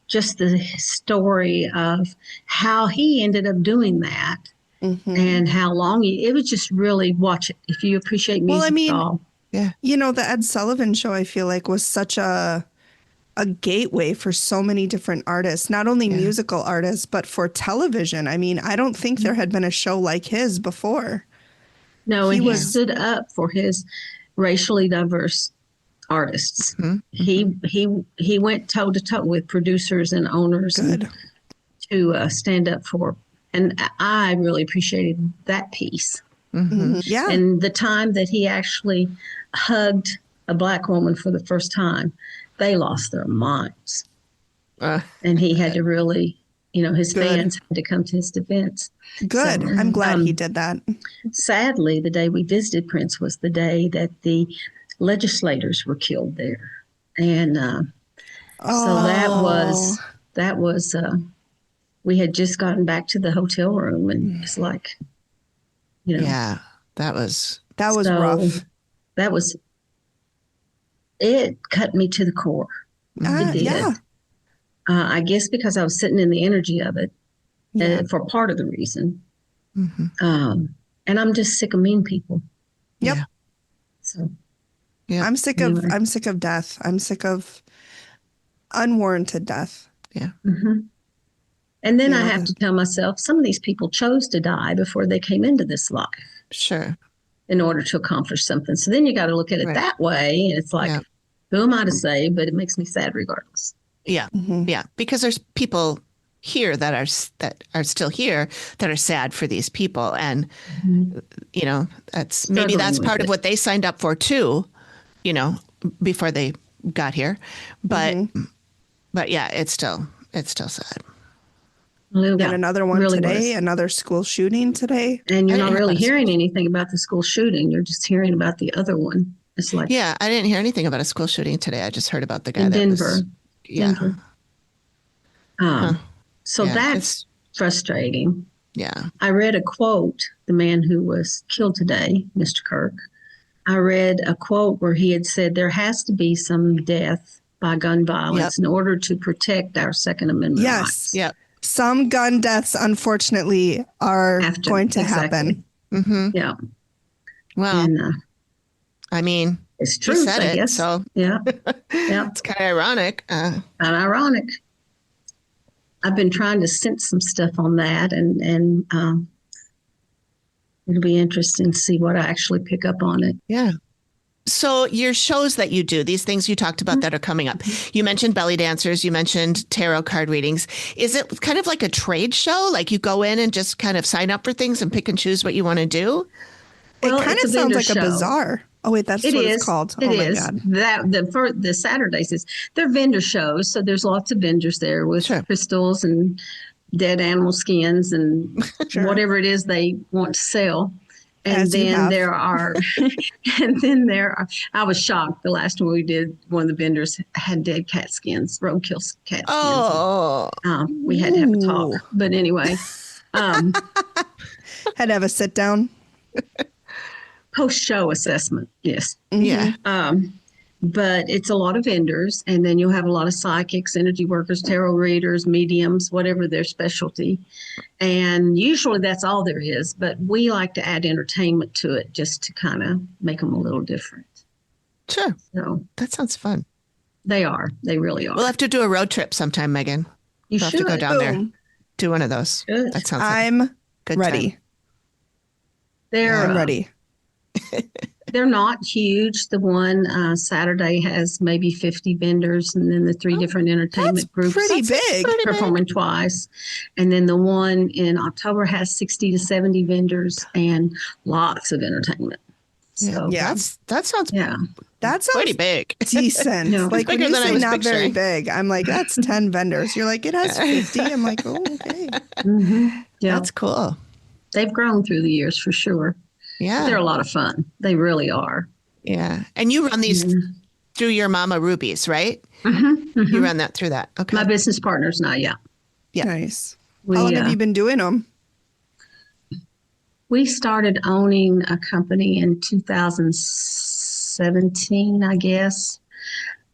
Speaker 6: just the story of how he ended up doing that and how long it was just really watch it. If you appreciate music at all.
Speaker 5: Yeah. You know, the Ed Sullivan Show, I feel like, was such a gateway for so many different artists, not only musical artists, but for television. I mean, I don't think there had been a show like his before.
Speaker 6: No, and he stood up for his racially diverse artists. He went toe to toe with producers and owners to stand up for, and I really appreciated that piece.
Speaker 5: Yeah,
Speaker 6: and the time that he actually hugged a Black woman for the first time, they lost their minds, and he had to really. You know, his fans had to come to his defense.
Speaker 5: Good. So, I'm glad he did that.
Speaker 6: Sadly, the day we visited Prince was the day that the legislators were killed there. And so that was we had just gotten back to the hotel room and it's like, you know.
Speaker 1: Yeah, that was
Speaker 5: rough.
Speaker 6: It cut me to the core. It did.
Speaker 5: Yeah.
Speaker 6: I guess because I was sitting in the energy of it for part of the reason. And I'm just sick of mean people.
Speaker 5: Yep.
Speaker 1: Yeah.
Speaker 6: So
Speaker 5: I'm sick of death. I'm sick of unwarranted death.
Speaker 1: Yeah.
Speaker 6: And then I have to tell myself some of these people chose to die before they came into this life.
Speaker 1: Sure.
Speaker 6: In order to accomplish something. So then you got to look at it that way. And it's like, who am I to say? But it makes me sad regardless.
Speaker 1: Yeah. Yeah. Because there's people here that are still here that are sad for these people. And, you know, that's part of what they signed up for too, you know, before they got here. But, but yeah, it's still sad.
Speaker 5: And another one really today, another school shooting today.
Speaker 6: And you're not really hearing anything about the school shooting. You're just hearing about the other one. It's like,
Speaker 1: yeah, I didn't hear anything about a school shooting today. I just heard about the guy
Speaker 6: in
Speaker 1: that
Speaker 6: Denver.
Speaker 1: Denver.
Speaker 6: So that's frustrating.
Speaker 1: Yeah.
Speaker 6: I read a quote, the man who was killed today, Mr. Kirk. I read a quote where he had said there has to be some death by gun violence in order to protect our Second Amendment rights.
Speaker 1: Yep.
Speaker 5: Some gun deaths, unfortunately, are going to happen.
Speaker 6: Yeah.
Speaker 1: Well,
Speaker 6: and,
Speaker 1: I mean,
Speaker 6: it's true, I guess.
Speaker 1: So
Speaker 6: yeah.
Speaker 1: It's kind of ironic.
Speaker 6: Kind of ironic. I've been trying to sense some stuff on that, and it'll be interesting to see what I actually pick up on it.
Speaker 1: Yeah. So your shows that you do, these things you talked about that are coming up, you mentioned belly dancers, you mentioned tarot card readings. Is it kind of like a trade show? Like you go in and just kind of sign up for things and pick and choose what you want to do?
Speaker 5: Well, it kind of sounds like a bazaar. Oh, wait, that's what it's called.
Speaker 6: It is. That the Saturdays they're vendor shows. So there's lots of vendors there with crystals and dead animal skins and whatever it is they want to sell. And then there are, I was shocked the last one we did, one of the vendors had dead cat skins, roadkill cat skins.
Speaker 1: Oh.
Speaker 6: We had to have a talk. But anyway.
Speaker 5: Had to have a sit down.
Speaker 6: Post-show assessment, yes.
Speaker 1: Yeah.
Speaker 6: But it's a lot of vendors, and then you'll have a lot of psychics, energy workers, tarot readers, mediums, whatever their specialty. And usually that's all there is, but we like to add entertainment to it just to kind of make them a little different.
Speaker 1: Sure.
Speaker 6: So
Speaker 1: that sounds fun.
Speaker 6: They are. They really are.
Speaker 1: We'll have to do a road trip sometime, Megan.
Speaker 6: We'll
Speaker 1: have to go down there. Do one of those.
Speaker 6: Good.
Speaker 1: That sounds like
Speaker 5: I'm
Speaker 1: good
Speaker 5: ready.
Speaker 6: I'm
Speaker 5: ready.
Speaker 6: They're not huge. The one Saturday has maybe 50 vendors, and then the three different entertainment groups.
Speaker 5: Pretty big.
Speaker 6: Performing twice. And then the one in October has 60 to 70 vendors and lots of entertainment. So
Speaker 1: that sounds
Speaker 5: that sounds
Speaker 1: pretty big.
Speaker 5: Decent. Like when you say not very big, I'm like, that's 10 vendors. You're like, it has 50. I'm like, oh, okay.
Speaker 6: Mm-hmm. Yeah,
Speaker 1: that's cool.
Speaker 6: They've grown through the years for sure.
Speaker 1: Yeah.
Speaker 6: They're a lot of fun. They really are.
Speaker 1: Yeah. And you run these through your Mama Rubies, right?
Speaker 6: Mm-hmm. Mm-hmm.
Speaker 1: You run that through that. Okay.
Speaker 6: My business partners now, yeah.
Speaker 5: Nice. How long have you been doing them?
Speaker 6: We started owning a company in 2017, I guess.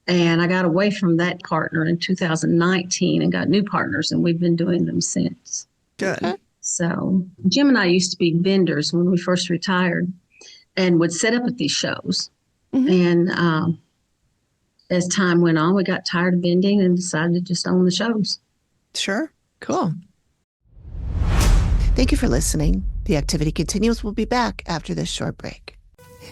Speaker 6: And I got away from that partner in 2019 and got new partners, and we've been doing them since.
Speaker 5: Good. Okay.
Speaker 6: So Jim and I used to be vendors when we first retired and would set up at these shows. Mm-hmm. And as time went on, we got tired of vending and decided to just own the shows.
Speaker 5: Sure.
Speaker 1: Cool. Thank you for listening. The activity continues. We'll be back after this short break.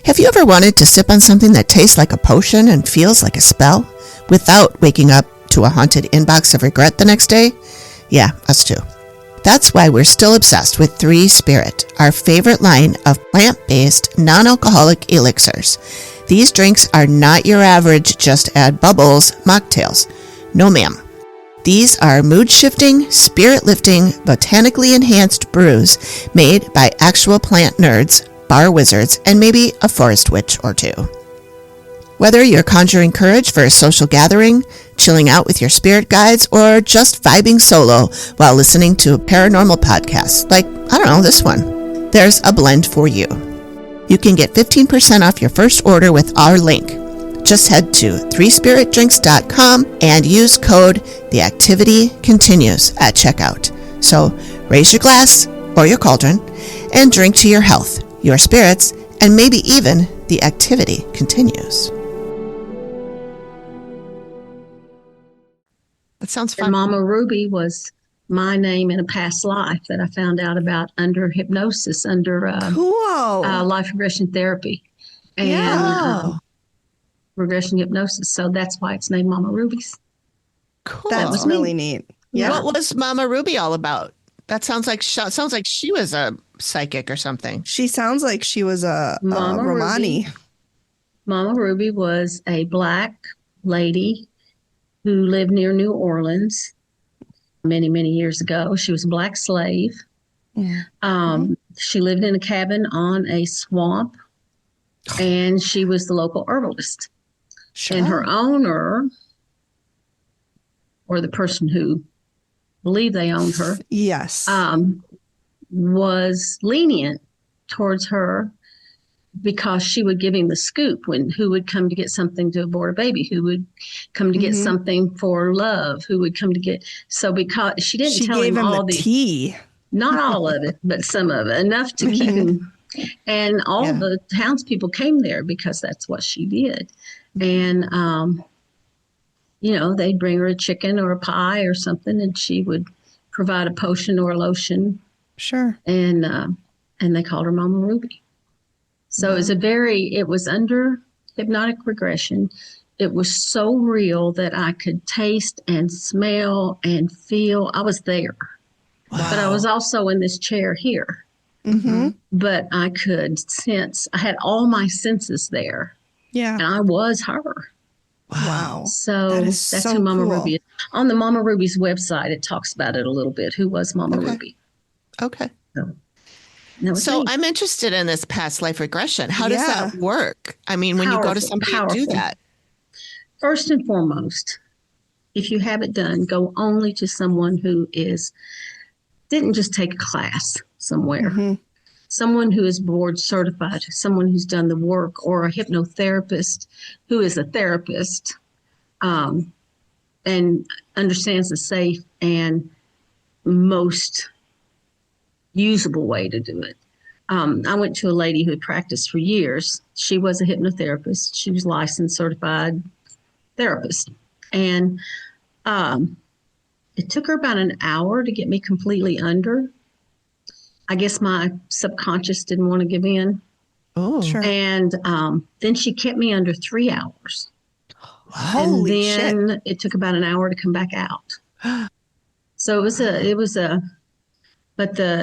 Speaker 1: Have you ever wanted to sip on something that tastes like a potion and feels like a spell without waking up to a haunted inbox of regret the next day? Yeah, us too. That's why we're still obsessed with 3 Spirit, our favorite line of plant-based, non-alcoholic elixirs. These drinks are not your average just add bubbles mocktails. No ma'am. These are mood-shifting, spirit-lifting, botanically enhanced brews made by actual plant nerds, bar wizards, and maybe a forest witch or two. Whether you're conjuring courage for a social gathering, chilling out with your spirit guides, or just vibing solo while listening to a paranormal podcast, like, I don't know, this one, there's a blend for you. You can get 15% off your first order with our link. Just head to 3spiritdrinks.com and use code TheActivityContinues at checkout. So raise your glass or your cauldron and drink to your health, your spirits, and maybe even the activity continues. That sounds fun.
Speaker 6: And Mama Ruby was my name in a past life that I found out about under hypnosis, under life regression therapy and regression hypnosis. So that's why it's named Mama Ruby's.
Speaker 1: Cool.
Speaker 5: That was really neat.
Speaker 1: Yeah. What was Mama Ruby all about? That sounds like she was a psychic or something.
Speaker 5: She sounds like she was a Romani.
Speaker 6: Mama Ruby was a Black lady who lived near New Orleans many, many years ago. She was a Black slave. Yeah. She lived in a cabin on a swamp, and she was the local herbalist. Sure. And her owner, or the person who believed they owned her, was lenient towards her because she would give him the scoop when who would come to get something to abort a baby, who would come to get something for love, who would come to get. So because she didn't tell him all the tea, not all of it, but some of it, enough to keep him. And all the townspeople came there because that's what she did. And, they'd bring her a chicken or a pie or something, and she would provide a potion or a lotion.
Speaker 5: Sure.
Speaker 6: And they called her Mama Ruby. So it was under hypnotic regression. It was so real that I could taste and smell and feel. I was there. Wow. But I was also in this chair here. Mm-hmm. But I could sense, I had all my senses there. Yeah. And I was her.
Speaker 5: Wow.
Speaker 6: So that's who Mama Ruby is. On the Mama Ruby's website, it talks about it a little bit. Who was Mama Ruby?
Speaker 1: Okay. So I'm interested in this past life regression. How does that work? I mean, when you go to somebody and do that.
Speaker 6: First and foremost, if you have it done, go only to someone who didn't just take a class somewhere. Mm-hmm. Someone who is board certified, someone who's done the work, or a hypnotherapist who is a therapist and understands the safe and most usable way to do it. I went to a lady who had practiced for years. She was a hypnotherapist. She was licensed, certified, therapist. And it took her about an hour to get me completely under. I guess my subconscious didn't want to give in.
Speaker 1: Oh,
Speaker 5: Sure.
Speaker 6: And then she kept me under 3 hours.
Speaker 5: Holy
Speaker 6: and then
Speaker 5: shit.
Speaker 6: it took about an hour to come back out. So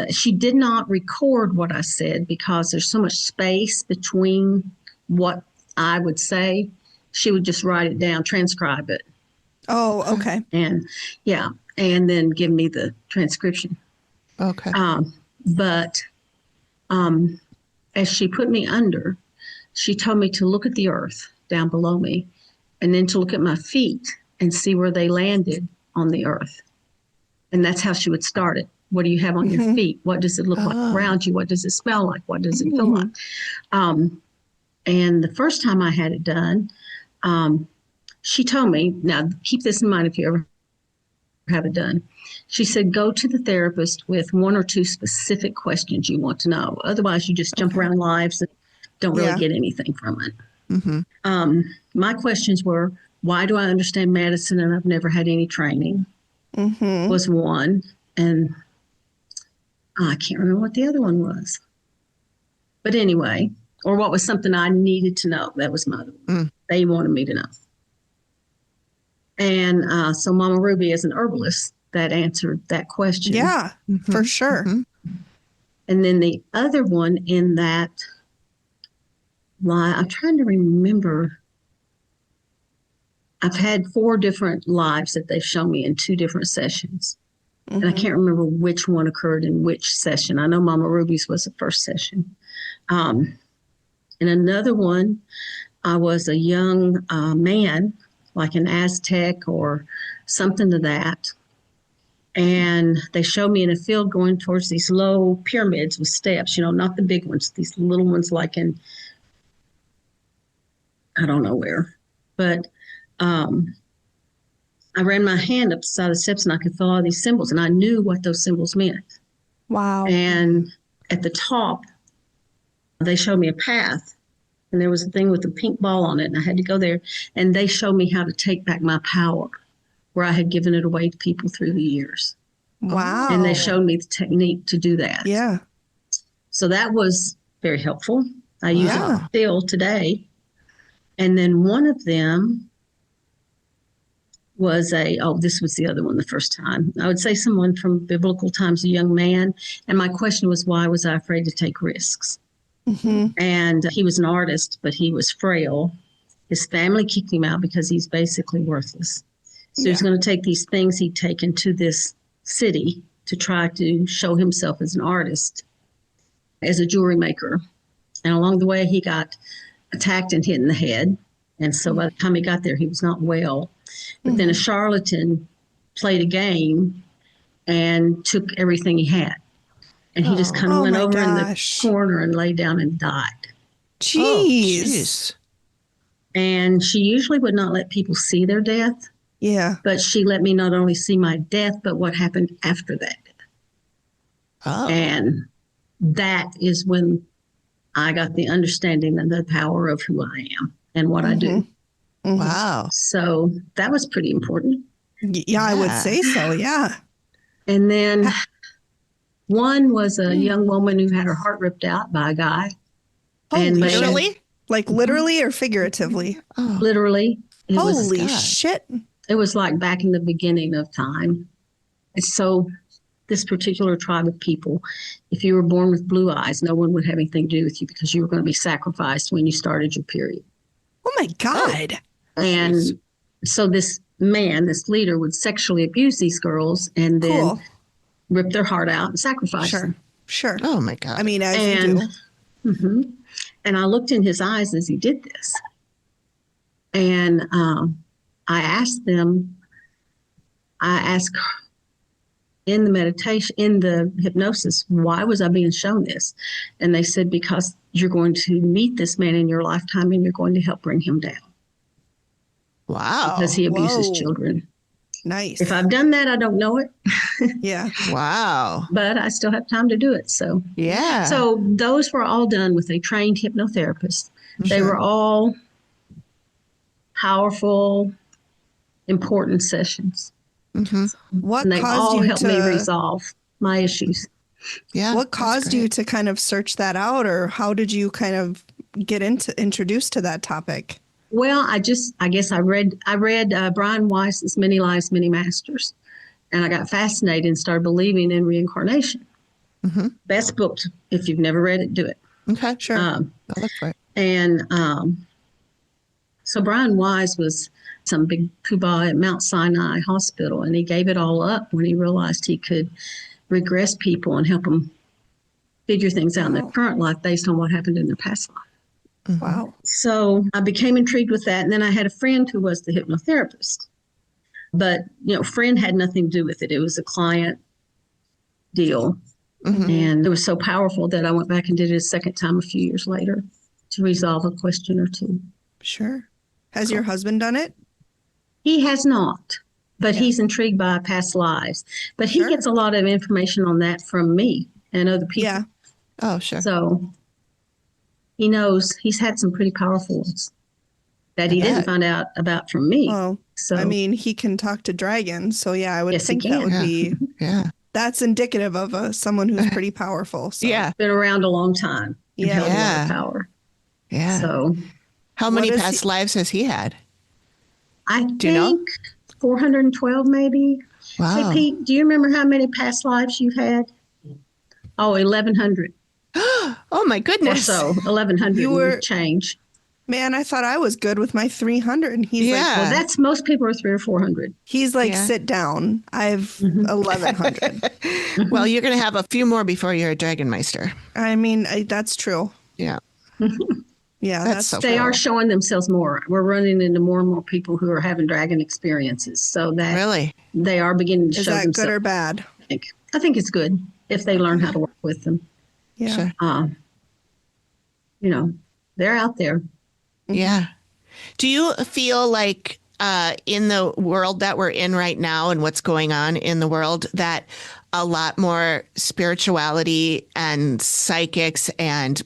Speaker 6: she did not record what I said because there's so much space between what I would say. She would just write it down, transcribe it.
Speaker 5: Oh, okay.
Speaker 6: And then give me the transcription.
Speaker 1: okay.
Speaker 6: But as she put me under, she told me to look at the earth down below me and then to look at my feet and see where they landed on the earth. And that's how she would start it. What do you have on your feet? What does it look like around you? What does it smell like? What does it feel like? And the first time I had it done, she told me, now keep this in mind if you ever have it done. She said, go to the therapist with 1 or 2 specific questions you want to know. Otherwise, you just jump around lives and don't really get anything from it.
Speaker 1: Mm-hmm.
Speaker 6: My questions were, why do I understand medicine and I've never had any training? Was one. And I can't remember what the other one was. But anyway, or what was something I needed to know. That was my other one. They wanted me to know. And so Mama Ruby, as an herbalist, that answered that question.
Speaker 5: Yeah, for sure.
Speaker 6: And then the other one in that live, I'm trying to remember. I've had 4 different lives that they've shown me in 2 different sessions. And I can't remember which one occurred in which session. I know Mama Ruby's was the first session. In another one, I was a young man, like an Aztec or something to that. And they showed me in a field going towards these low pyramids with steps, not the big ones, these little ones like in, I don't know where. But I ran my hand up the side of the steps and I could feel all these symbols and I knew what those symbols meant.
Speaker 5: Wow.
Speaker 6: And at the top, they showed me a path and there was a thing with a pink ball on it and I had to go there and they showed me how to take back my power where I had given it away to people through the years.
Speaker 5: Wow.
Speaker 6: And they showed me the technique to do that.
Speaker 5: Yeah.
Speaker 6: So that was very helpful. I use it still today. And then one of them was this was the other one the first time. I would say someone from biblical times, a young man. And my question was, why was I afraid to take risks? And he was an artist, but he was frail. His family kicked him out because he's basically worthless. So he's going to take these things he'd taken to this city to try to show himself as an artist, as a jewelry maker. And along the way, he got attacked and hit in the head. And so by the time he got there, he was not well. But then a charlatan played a game and took everything he had. And he just kind of went over in the corner and lay down and died.
Speaker 5: Jeez.
Speaker 6: And she usually would not let people see their death.
Speaker 5: Yeah.
Speaker 6: But she let me not only see my death, but what happened after that. And that is when I got the understanding and the power of who I am and what I do.
Speaker 1: Wow.
Speaker 6: So that was pretty important.
Speaker 5: Yeah, I would say so. Yeah.
Speaker 6: And then one was a young woman who had her heart ripped out by a guy.
Speaker 5: Literally? Like literally or figuratively?
Speaker 6: Literally.
Speaker 5: Holy shit.
Speaker 6: It was like back in the beginning of time. And so this particular tribe of people, if you were born with blue eyes, no one would have anything to do with you because you were going to be sacrificed when you started your period.
Speaker 5: Oh my God.
Speaker 6: And so this man, this leader, would sexually abuse these girls and then rip their heart out and sacrifice them.
Speaker 5: Sure.
Speaker 1: Oh my God.
Speaker 5: I mean, as you do.
Speaker 6: And I looked in his eyes as he did this. And I asked in the meditation, in the hypnosis, why was I being shown this? And they said, because you're going to meet this man in your lifetime and you're going to help bring him down.
Speaker 1: Wow.
Speaker 6: Because he abuses children.
Speaker 5: Nice.
Speaker 6: If I've done that, I don't know it.
Speaker 5: Yeah.
Speaker 1: Wow.
Speaker 6: But I still have time to do it. So,
Speaker 1: yeah.
Speaker 6: So those were all done with a trained hypnotherapist. They were all powerful, important sessions.
Speaker 1: Mm-hmm.
Speaker 5: What
Speaker 6: and they
Speaker 5: caused
Speaker 6: all
Speaker 5: you
Speaker 6: helped me resolve my issues.
Speaker 1: Yeah.
Speaker 5: What caused you to kind of search that out, or how did you kind of get introduced to that topic?
Speaker 6: Well, I guess I read Brian Weiss's Many Lives, Many Masters, and I got fascinated and started believing in reincarnation.
Speaker 1: Mm-hmm.
Speaker 6: Best book. If you've never read it, do it.
Speaker 1: Okay, sure. I'll look for it.
Speaker 6: And so Brian Weiss was some big poobah at Mount Sinai Hospital, and he gave it all up when he realized he could regress people and help them figure things out in their current life based on what happened in their past life.
Speaker 1: Mm-hmm.
Speaker 5: Wow.
Speaker 6: So I became intrigued with that. And then I had a friend who was the hypnotherapist. But, friend had nothing to do with it. It was a client deal.
Speaker 1: Mm-hmm.
Speaker 6: And it was so powerful that I went back and did it a second time a few years later to resolve a question or two.
Speaker 5: Sure. Has your husband done it?
Speaker 6: He has not, but he's intrigued by past lives. But he gets a lot of information on that from me and other people.
Speaker 5: Yeah.
Speaker 1: Oh, sure.
Speaker 6: So he knows he's had some pretty powerful ones that he didn't find out about from me.
Speaker 5: Well,
Speaker 6: so
Speaker 5: I mean, he can talk to dragons. So yeah, I would
Speaker 6: Yes, he
Speaker 5: think that
Speaker 6: can.
Speaker 5: would be, that's indicative of someone who's pretty powerful. So.
Speaker 1: Yeah.
Speaker 6: been around a long time. And held a lot of power.
Speaker 1: Yeah.
Speaker 6: So
Speaker 1: how many past lives has he had?
Speaker 6: I think 412 maybe.
Speaker 1: Wow.
Speaker 6: Hey, Pete, do you remember how many past lives you've had? Oh, 1,100.
Speaker 1: Oh, my goodness.
Speaker 6: Or so, 1,100
Speaker 5: You were-
Speaker 6: change.
Speaker 5: Man, I thought I was good with my 300. And he's like,
Speaker 6: Well, that's most people are 300 or 400.
Speaker 5: he's like, sit down. I've 1,100.
Speaker 1: Well, you're going to have a few more before you're a Dragon Meister.
Speaker 5: I mean, that's true.
Speaker 1: Yeah.
Speaker 5: Yeah,
Speaker 1: That's so
Speaker 6: They
Speaker 1: cool.
Speaker 6: are showing themselves more. We're running into more and more people who are having dragon experiences. So that
Speaker 1: Really?
Speaker 6: they are beginning to
Speaker 5: Is
Speaker 6: show
Speaker 5: that
Speaker 6: themselves.
Speaker 5: good or bad?
Speaker 6: I think it's good if they learn how to work with them.
Speaker 5: Yeah.
Speaker 1: Sure.
Speaker 6: They're out there.
Speaker 1: Yeah. Do you feel like in the world that we're in right now and what's going on in the world that a lot more spirituality and psychics and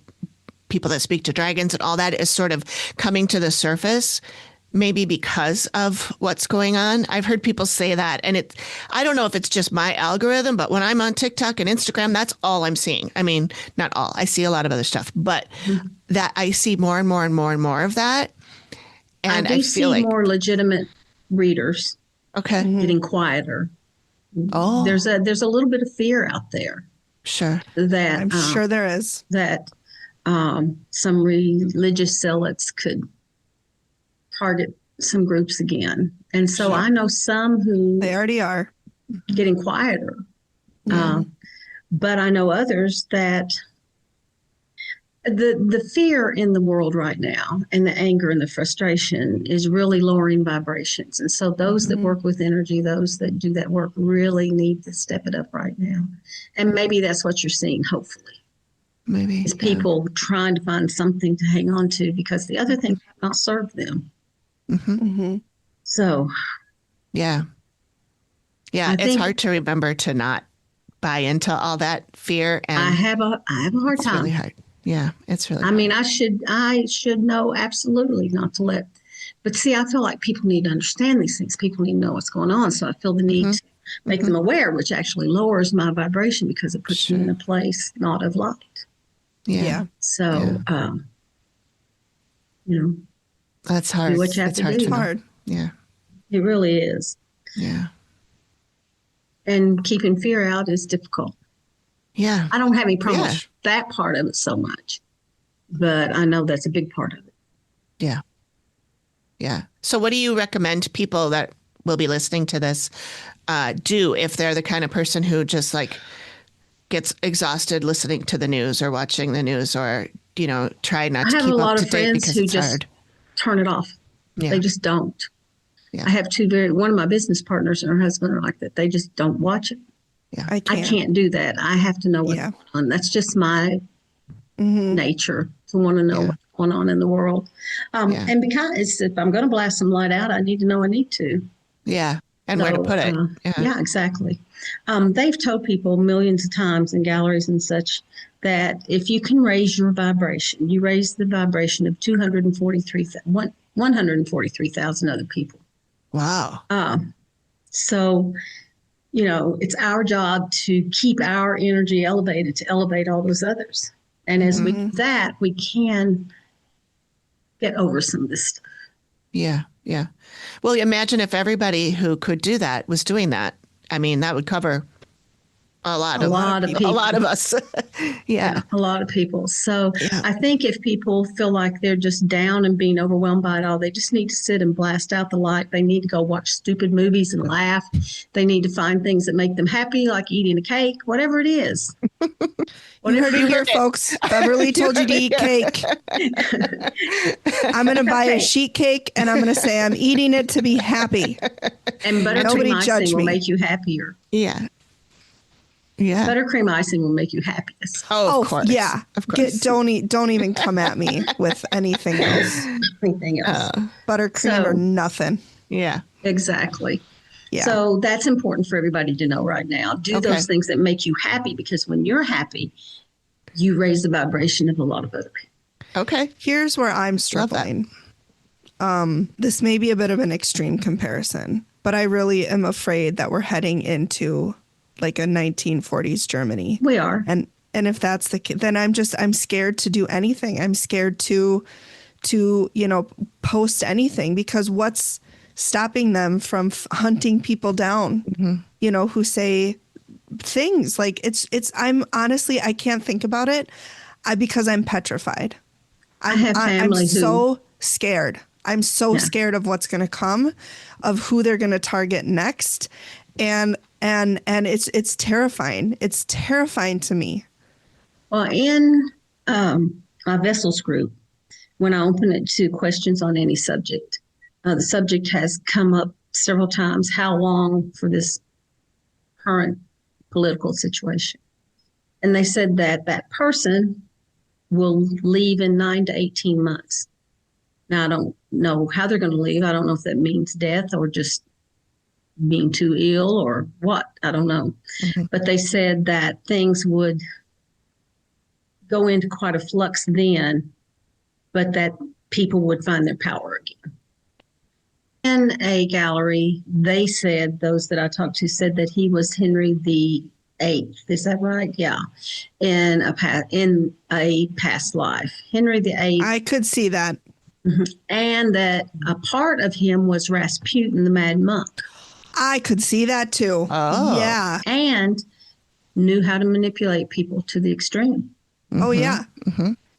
Speaker 1: people that speak to dragons and all that is sort of coming to the surface, maybe because of what's going on? I've heard people say that, and I don't know if it's just my algorithm, but when I'm on TikTok and Instagram, that's all I'm seeing. I mean, not all. I see a lot of other stuff, but that I see more and more and more and more of that. And
Speaker 6: I do
Speaker 1: feel
Speaker 6: see
Speaker 1: like
Speaker 6: more legitimate readers getting quieter.
Speaker 1: Oh,
Speaker 6: There's a little bit of fear out there.
Speaker 1: Sure.
Speaker 6: That
Speaker 5: I'm sure there is.
Speaker 6: That some religious zealots could target some groups again. And so I know some who
Speaker 5: they already are
Speaker 6: getting quieter. But I know others that the fear in the world right now and the anger and the frustration is really lowering vibrations. And so those that work with energy, those that do that work really need to step it up right now. And maybe that's what you're seeing, hopefully.
Speaker 1: Maybe.
Speaker 6: Is people trying to find something to hang on to because the other thing not serve them. So,
Speaker 1: yeah, it's hard to remember to not buy into all that fear. And
Speaker 6: I have a hard time.
Speaker 1: It's really hard. Yeah, it's really.
Speaker 6: I mean, I should know absolutely not to let. But see, I feel like people need to understand these things. People need to know what's going on. So I feel the need to make them aware, which actually lowers my vibration because it puts me in a place not of light.
Speaker 1: Yeah.
Speaker 6: So,
Speaker 1: that's hard.
Speaker 6: do what you have
Speaker 1: it's
Speaker 6: to
Speaker 1: hard
Speaker 6: do.
Speaker 1: to know.
Speaker 5: hard.
Speaker 1: Yeah.
Speaker 6: It really is.
Speaker 1: Yeah.
Speaker 6: And keeping fear out is difficult.
Speaker 1: Yeah.
Speaker 6: I don't have any problem with that part of it so much, but I know that's a big part of it.
Speaker 1: Yeah. Yeah. So what do you recommend people that will be listening to this do if they're the kind of person who just like gets exhausted listening to the news or watching the news or, try not to keep up to date? I have a lot of friends who just
Speaker 6: turn it off.
Speaker 1: Yeah.
Speaker 6: They just don't.
Speaker 1: Yeah.
Speaker 6: I have one of my business partners and her husband are like that. They just don't watch it.
Speaker 1: Yeah.
Speaker 5: I
Speaker 6: can't do that. I have to know what's going on. That's just my nature to want to know what's going on in the world. And because if I'm going to blast some light out, I need to know I need to.
Speaker 1: Yeah. And where to put it.
Speaker 6: Yeah, exactly. They've told people millions of times in galleries and such that if you can raise your vibration, you raise the vibration of 143,000 other people.
Speaker 1: Wow.
Speaker 6: So, it's our job to keep our energy elevated, to elevate all those others. And as we do that, we can get over some of this stuff.
Speaker 1: Yeah. Yeah. Well, imagine if everybody who could do that was doing that. I mean, that would cover a lot of people. A lot of us. Yeah.
Speaker 6: A lot of people. So I think if people feel like they're just down and being overwhelmed by it all, they just need to sit and blast out the light. They need to go watch stupid movies and laugh. They need to find things that make them happy, like eating a cake, whatever it is.
Speaker 5: You heard it here, folks. Beverly told you to eat cake. I'm going to buy a sheet cake and I'm going to say I'm eating it to be happy.
Speaker 6: And buttercream icing will make you happier.
Speaker 1: Yeah. Yeah.
Speaker 6: Buttercream icing will make you happiest.
Speaker 1: Oh, of course.
Speaker 5: Yeah.
Speaker 1: Of course.
Speaker 5: Don't even come at me with anything else. Buttercream or nothing.
Speaker 1: Yeah.
Speaker 6: Exactly.
Speaker 5: Yeah.
Speaker 6: So that's important for everybody to know right now. Do those things that make you happy, because when you're happy, you raise the vibration of a lot of other people.
Speaker 1: Okay.
Speaker 5: Here's where I'm struggling. This may be a bit of an extreme comparison, but I really am afraid that we're heading into like a 1940s Germany.
Speaker 6: We are.
Speaker 5: And if that's the case, then I'm scared to do anything. I'm scared to post anything, because what's stopping them from hunting people down, who say things like I'm honestly, I can't think about it because I'm petrified. I'm so scared. I'm so scared of what's going to come, of who they're going to target next. And it's terrifying. It's terrifying to me.
Speaker 6: Well, in my Vessels group, when I open it to questions on any subject, the subject has come up several times: how long for this current political situation? And they said that person will leave in 9 to 18 months. Now, I don't know how they're going to leave. I don't know if that means death or just being too ill or what. I don't know. But they said that things would go into quite a flux then, but that people would find their power again. In a gallery, they said, those that I talked to said that he was Henry VIII. Is that right? Yeah. In a past life. Henry VIII.
Speaker 5: I could see that.
Speaker 6: And that a part of him was Rasputin, the Mad Monk.
Speaker 5: I could see that too.
Speaker 1: Oh.
Speaker 5: Yeah.
Speaker 6: And knew how to manipulate people to the extreme.
Speaker 5: Oh, yeah.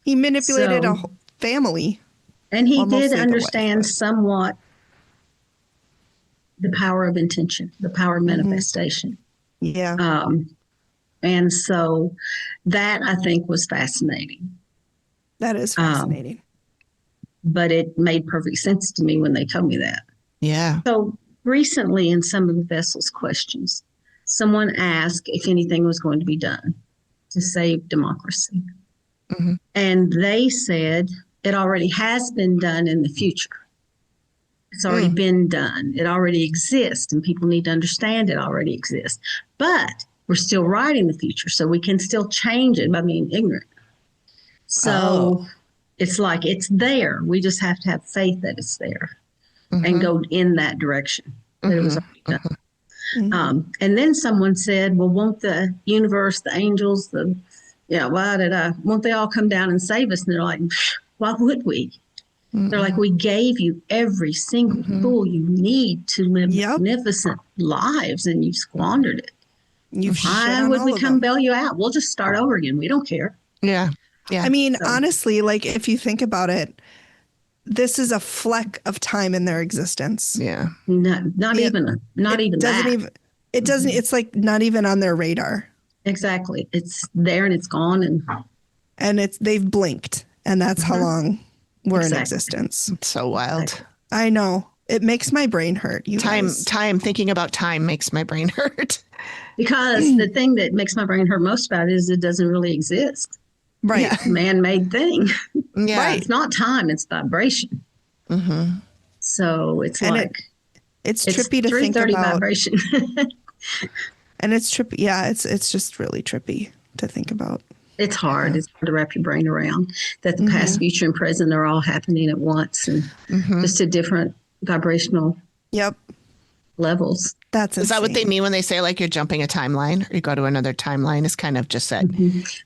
Speaker 5: He manipulated a whole family.
Speaker 6: And he did understand somewhat the power of intention, the power of manifestation.
Speaker 5: Yeah.
Speaker 6: And so that, I think, was fascinating.
Speaker 5: That is fascinating.
Speaker 6: But it made perfect sense to me when they told me that.
Speaker 1: Yeah.
Speaker 6: So recently, in some of the Vessels questions, someone asked if anything was going to be done to save democracy. And they said it already has been done in the future. It's already been done. It already exists, and people need to understand it already exists. But we're still writing the future, so we can still change it by being ignorant. So it's like it's there. We just have to have faith that it's there and go in that direction. That it was already done. And then someone said, well, won't the universe, the angels, won't they all come down and save us? And they're like, why would we? They're like, we gave you every single tool you need to live magnificent lives, and you've squandered it. Why would we come bail you out? We'll just start over again. We don't care.
Speaker 1: Yeah. Yeah.
Speaker 5: I mean, honestly, like if you think about it, this is a fleck of time in their existence.
Speaker 1: Yeah.
Speaker 6: Not even that.
Speaker 5: It doesn't, it's like not even on their radar.
Speaker 6: Exactly. It's there and it's gone. And
Speaker 5: they've blinked, and that's how long we're in existence.
Speaker 1: It's so wild.
Speaker 5: I know. It makes my brain hurt.
Speaker 1: Thinking about time makes my brain hurt.
Speaker 6: Because the thing that makes my brain hurt most about it is it doesn't really exist.
Speaker 5: Right.
Speaker 6: It's a man-made thing.
Speaker 1: Yeah.
Speaker 5: Right.
Speaker 6: It's not time, it's vibration. So it's
Speaker 5: it's trippy to think about.
Speaker 6: Vibration.
Speaker 5: And it's trippy. Yeah, it's just really trippy to think about.
Speaker 6: It's hard. It's hard to wrap your brain around that the past, future, and present are all happening at once, and just a different vibrational
Speaker 5: Yep.
Speaker 6: levels.
Speaker 5: That's insane.
Speaker 1: Is that what they mean when they say like you're jumping a timeline or you go to another timeline? It's kind of just that.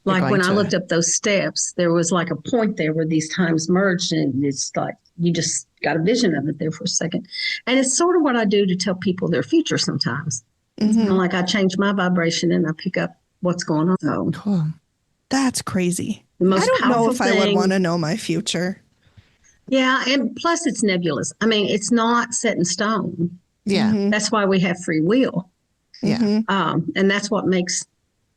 Speaker 6: Like when I looked up those steps, there was like a point there where these times merged, and it's like you just got a vision of it there for a second. And it's sort of what I do to tell people their future sometimes. Like I change my vibration and I pick up what's going on. So
Speaker 1: Cool.
Speaker 5: That's crazy.
Speaker 6: the most
Speaker 5: I don't know
Speaker 6: powerful
Speaker 5: if I would
Speaker 6: thing-
Speaker 5: want to know my future.
Speaker 6: Yeah, and plus it's nebulous. I mean, it's not set in stone.
Speaker 1: Yeah.
Speaker 6: That's why we have free will.
Speaker 1: Yeah.
Speaker 6: And that's what makes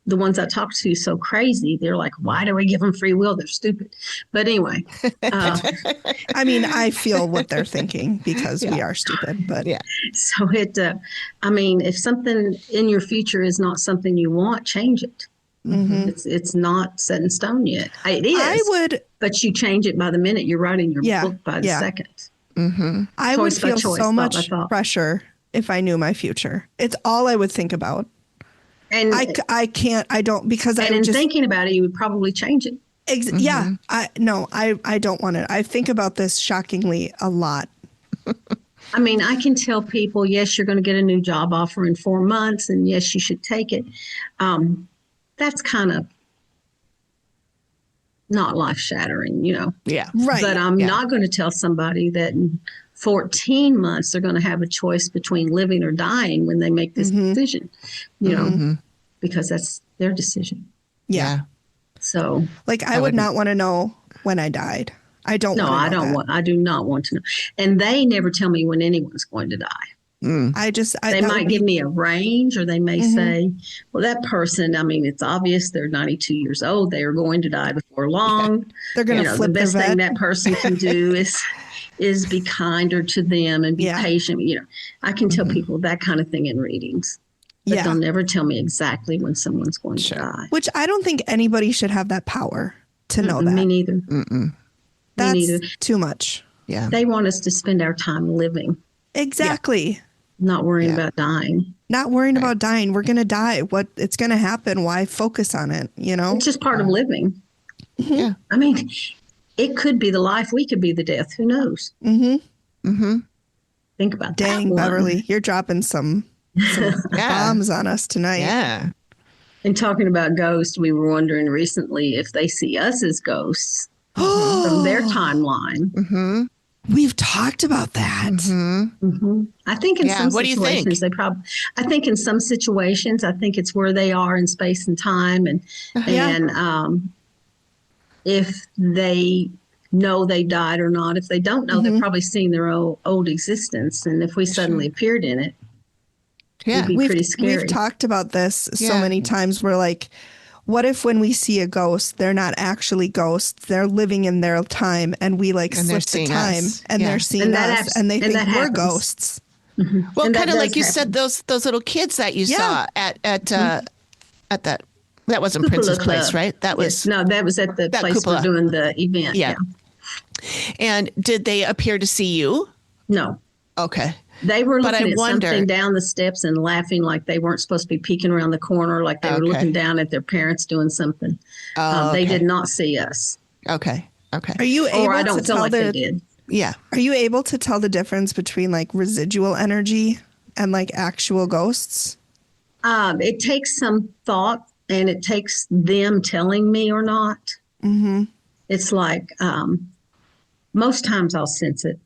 Speaker 6: the ones I talk to so crazy. They're like, why do we give them free will? They're stupid. But anyway.
Speaker 5: I mean, I feel what they're thinking because we are stupid, but
Speaker 6: So I mean, if something in your future is not something you want, change it. It's not set in stone yet. It is.
Speaker 5: I would,
Speaker 6: but you change it by the minute. You're writing your book by the second.
Speaker 5: I would
Speaker 6: Choice by
Speaker 5: feel
Speaker 6: choice,
Speaker 5: so
Speaker 6: thought by
Speaker 5: much
Speaker 6: thought.
Speaker 5: pressure if I knew my future. It's all I would think about.
Speaker 6: And
Speaker 5: I can't, I don't, because I
Speaker 6: and
Speaker 5: would
Speaker 6: in
Speaker 5: just,
Speaker 6: thinking about it, you would probably change it.
Speaker 5: yeah, I don't want it. I think about this shockingly a lot.
Speaker 6: I mean, I can tell people, yes, you're going to get a new job offer in 4 months, and yes, you should take it. That's kind of not life shattering,
Speaker 1: Yeah.
Speaker 5: Right.
Speaker 6: But I'm not going to tell somebody that in 14 months they're going to have a choice between living or dying when they make this decision, because that's their decision.
Speaker 5: Yeah.
Speaker 6: So,
Speaker 5: Like I would not want to know when I died. I don't.
Speaker 6: no, I don't want. I do not want to know. And they never tell me when anyone's going to die.
Speaker 5: I just.
Speaker 6: They might give me a range, or they may say, "Well, that person. I mean, it's obvious they're 92 years old. They are going to die before long.
Speaker 5: They're going to flip
Speaker 6: the best
Speaker 5: their
Speaker 6: thing
Speaker 5: vet.
Speaker 6: that person can do is be kinder to them and be patient. I can tell people that kind of thing in readings, but they'll never tell me exactly when someone's going to die.
Speaker 5: Which I don't think anybody should have that power to know that.
Speaker 6: Me neither.
Speaker 5: That's
Speaker 6: neither.
Speaker 5: too much.
Speaker 1: Yeah.
Speaker 6: They want us to spend our time living,
Speaker 5: Exactly.
Speaker 6: not worrying about dying.
Speaker 5: Not worrying about dying. We're going to die. It's going to happen. Why focus on it?
Speaker 6: It's just part of living.
Speaker 1: Yeah.
Speaker 6: I mean, it could be the life. We could be the death. Who knows? Think about that.
Speaker 5: Dang,
Speaker 6: one.
Speaker 5: Beverly, you're dropping some bombs on us tonight.
Speaker 1: Yeah.
Speaker 6: And talking about ghosts, we were wondering recently if they see us as ghosts from their timeline.
Speaker 5: We've talked about that.
Speaker 6: I think in some
Speaker 1: What do you think?
Speaker 6: situations I think in some situations, I think it's where they are in space and time, and if they know they died or not. If they don't know, they're probably seeing their old existence, and if we suddenly appeared in it, it'd be pretty scary.
Speaker 5: We've talked about this so many times. We're like, what if when we see a ghost, they're not actually ghosts, they're living in their time, and we like
Speaker 1: And they're
Speaker 5: slip the
Speaker 1: seeing
Speaker 5: time
Speaker 1: us.
Speaker 5: and they're seeing us and they think we're
Speaker 6: happens.
Speaker 5: ghosts.
Speaker 1: Well,
Speaker 6: And that
Speaker 1: kind of
Speaker 6: does
Speaker 1: like you
Speaker 6: happen.
Speaker 1: said, those little kids that you saw at that wasn't
Speaker 6: Cupola
Speaker 1: Prince's
Speaker 6: Club.
Speaker 1: place, right? That was
Speaker 6: No, that was at the
Speaker 1: That
Speaker 6: place
Speaker 1: cupola.
Speaker 6: we're doing the event.
Speaker 1: Yeah. And did they appear to see you?
Speaker 6: No,
Speaker 1: Okay.
Speaker 6: they were
Speaker 1: But I
Speaker 6: looking at
Speaker 1: wonder-
Speaker 6: something down the steps and laughing like they weren't supposed to be peeking around the corner, like they were
Speaker 1: Okay.
Speaker 6: looking down at their parents doing something.
Speaker 1: Oh,
Speaker 6: They
Speaker 1: okay.
Speaker 6: did not see us,
Speaker 1: Okay. Okay.
Speaker 5: Are you able
Speaker 6: or I
Speaker 5: to
Speaker 6: don't feel
Speaker 5: tell
Speaker 6: like they did.
Speaker 1: Yeah.
Speaker 5: Are you able to tell the difference between like residual energy and like actual ghosts?
Speaker 6: It takes some thought, and it takes them telling me or not. It's like most times I'll sense it,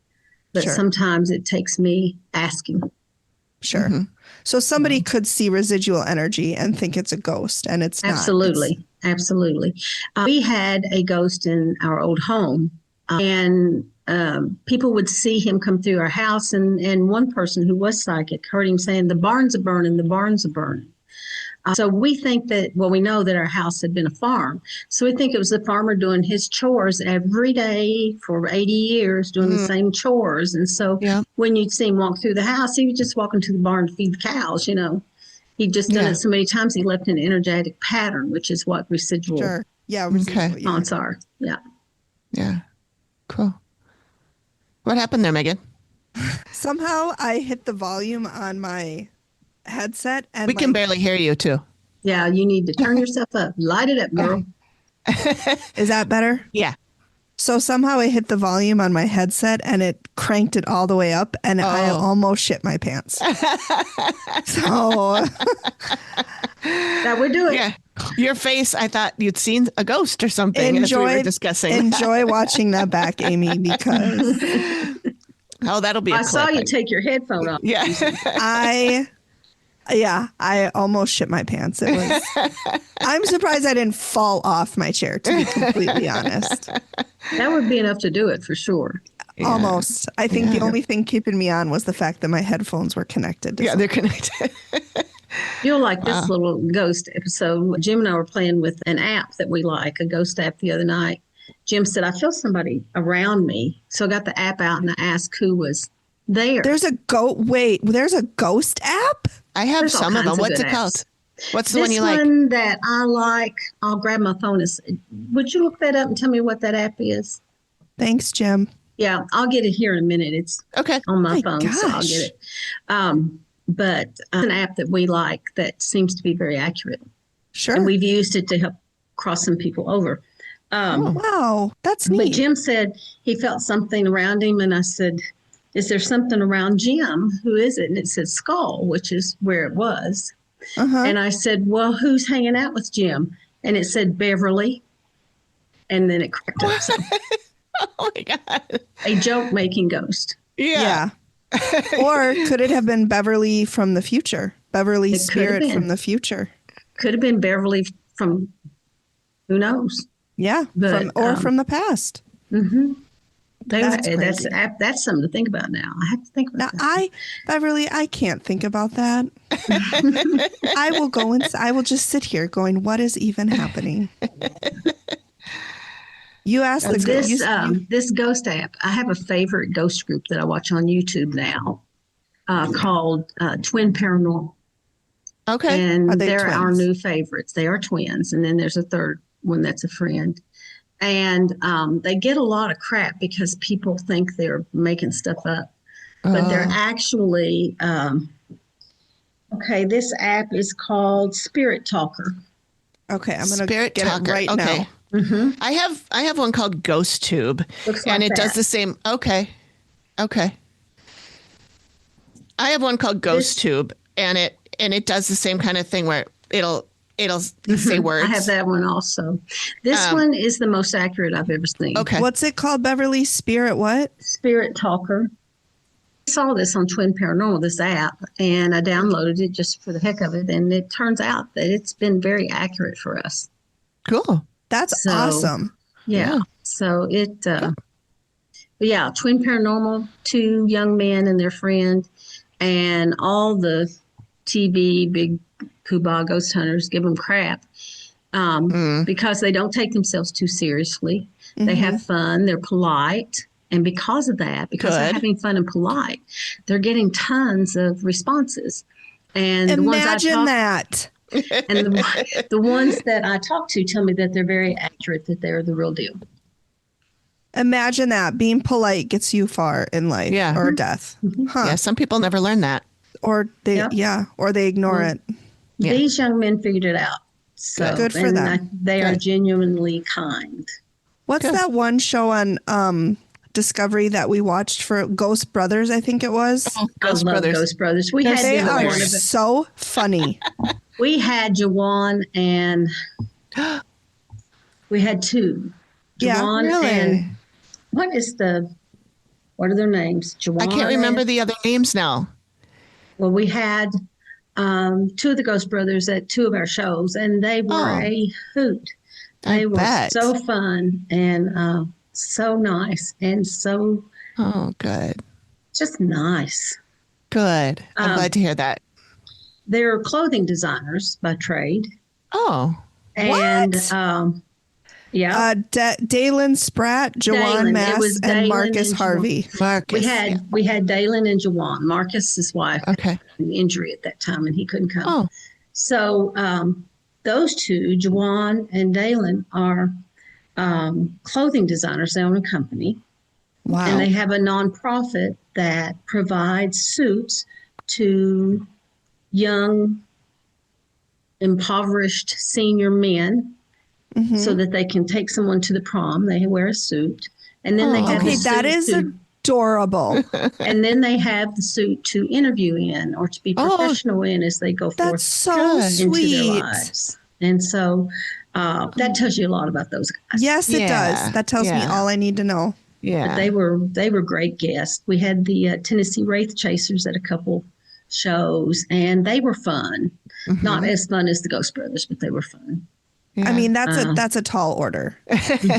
Speaker 6: but
Speaker 5: Sure.
Speaker 6: sometimes it takes me asking.
Speaker 5: Sure. So somebody could see residual energy and think it's a ghost, and it's not.
Speaker 6: Absolutely. Absolutely. We had a ghost in our old home, and people would see him come through our house. And one person who was psychic heard him saying, "The barns are burning, the barns are burning." So we think that, we know that our house had been a farm. So we think it was the farmer doing his chores every day for 80 years, doing the same chores. And so when you'd see him walk through the house, he would just walk into the barn to feed the cows, He'd just done it so many times, he left an energetic pattern, which is what residual
Speaker 5: Sure. Yeah. Residual,
Speaker 1: Okay.
Speaker 5: yeah.
Speaker 6: haunts are. Yeah.
Speaker 1: Yeah. Cool. What happened there, Megan?
Speaker 5: Somehow I hit the volume on my headset, and
Speaker 1: We can barely hear you too.
Speaker 6: Yeah, you need to turn yourself up. Light it up, girl.
Speaker 5: Is that better?
Speaker 1: Yeah.
Speaker 5: So somehow I hit the volume on my headset and it cranked it all the way up and I almost shit my pants. So
Speaker 6: that would do it.
Speaker 1: Yeah. Your face, I thought you'd seen a ghost or something as we were discussing.
Speaker 5: Enjoy watching that back, Amy, because
Speaker 1: that'll be a
Speaker 6: I
Speaker 1: clip.
Speaker 6: saw you take your headphone off.
Speaker 1: Yeah.
Speaker 5: I almost shit my pants. It was. I'm surprised I didn't fall off my chair, to be completely honest.
Speaker 6: That would be enough to do it for sure.
Speaker 5: Yeah. Almost. I think the only thing keeping me on was the fact that my headphones were connected.
Speaker 1: They're connected.
Speaker 6: You'll like this little ghost episode. Jim and I were playing with an app that we like, a ghost app the other night. Jim said, I feel somebody around me. So I got the app out and I asked who was there.
Speaker 5: There's a ghost app?
Speaker 1: I have some of them. What's it called? What's the one you like?
Speaker 6: This one that I like, I'll grab my phone. Would you look that up and tell me what that app is?
Speaker 5: Thanks, Jim.
Speaker 6: Yeah, I'll get it here in a minute. It's on my phone, so I'll get it. But an app that we like that seems to be very accurate.
Speaker 5: Sure.
Speaker 6: And we've used it to help cross some people over.
Speaker 5: Wow, that's neat.
Speaker 6: But Jim said he felt something around him, and I said, is there something around Jim? Who is it? And it said Skull, which is where it was. And I said, well, who's hanging out with Jim? And it said Beverly. And then it cracked up. So.
Speaker 1: Oh, my God.
Speaker 6: A joke-making ghost.
Speaker 1: Yeah.
Speaker 5: Or could it have been Beverly from the future? Beverly's spirit from the future.
Speaker 6: Could have been Beverly from, who knows?
Speaker 5: Yeah,
Speaker 6: but,
Speaker 5: from the past.
Speaker 6: Mm-hmm. That's something to think about now. I have to think about that.
Speaker 5: Beverly, I can't think about that. I will go and I will just sit here going, what is even happening? You asked
Speaker 6: this ghost app. I have a favorite ghost group that I watch on YouTube now called Twin Paranormal.
Speaker 5: Okay.
Speaker 6: And they're
Speaker 5: twins?
Speaker 6: our new favorites. They are twins. And then there's a third one that's a friend. And they get a lot of crap because people think they're making stuff up. But they're actually, this app is called Spirit Talker.
Speaker 5: Okay, I'm going to get it right now.
Speaker 1: Mm-hmm. I have one called Ghost Tube, and it does the same. Okay. I have one called Ghost Tube, and it does the same kind of thing where it'll say words.
Speaker 6: I have that one also. This one is the most accurate I've ever seen.
Speaker 1: Okay.
Speaker 5: What's it called, Beverly? Spirit what?
Speaker 6: Spirit Talker. I saw this on Twin Paranormal, this app, and I downloaded it just for the heck of it. And it turns out that it's been very accurate for us.
Speaker 1: Cool.
Speaker 5: That's awesome.
Speaker 6: Yeah. So it, Twin Paranormal, 2 young men and their friend, and all the TV big poobah ghost hunters give them crap because they don't take themselves too seriously. Mm-hmm. They have fun. They're polite. And because of that, they're having fun and polite, they're getting tons of responses. And
Speaker 5: imagine that.
Speaker 6: And the ones that I talk to tell me that they're very accurate, that they're the real deal.
Speaker 5: Imagine that. Being polite gets you far in life or death.
Speaker 6: Mm-hmm.
Speaker 5: Huh.
Speaker 1: Yeah, some people never learn that.
Speaker 5: Or they ignore it.
Speaker 6: Yeah. These young men figured it out. So
Speaker 5: good for them.
Speaker 6: They are genuinely kind.
Speaker 5: What's that one show on Discovery that we watched for Ghost Brothers? I think it was.
Speaker 6: Ghost Brothers.
Speaker 5: They are so funny.
Speaker 6: We had Jawan and we had 2. Jawan and what are their names? Jawan.
Speaker 1: I can't remember the other names now.
Speaker 6: Well, we had 2 of the Ghost Brothers at 2 of our shows, and they were a hoot. They were so fun and so nice and so
Speaker 1: good.
Speaker 6: Just nice.
Speaker 1: Good. I'm glad to hear that.
Speaker 6: They're clothing designers by trade.
Speaker 5: Oh.
Speaker 6: And
Speaker 5: Dalen Spratt, Jawan Mass, and Marcus Harvey.
Speaker 6: We had Dalen and Jawan. Marcus's wife had an injury at that time and he couldn't come.
Speaker 5: Oh.
Speaker 6: So those 2, Jawan and Dalen, are clothing designers. They own a company.
Speaker 5: Wow.
Speaker 6: And they have a nonprofit that provides suits to young, impoverished senior men so that they can take someone to the prom. They wear a suit. And then they have the suit
Speaker 5: that is adorable.
Speaker 6: And then they have the suit to interview in or to be professional in as they go forth
Speaker 5: so
Speaker 6: into their lives. And so that tells you a lot about those guys.
Speaker 5: Yes, it does. That tells me all I need to know.
Speaker 6: Yeah, but they were great guests. We had the Tennessee Wraith Chasers at a couple shows, and they were fun. Not as fun as the Ghost Brothers, but they were fun.
Speaker 5: Yeah. I mean, that's a tall order.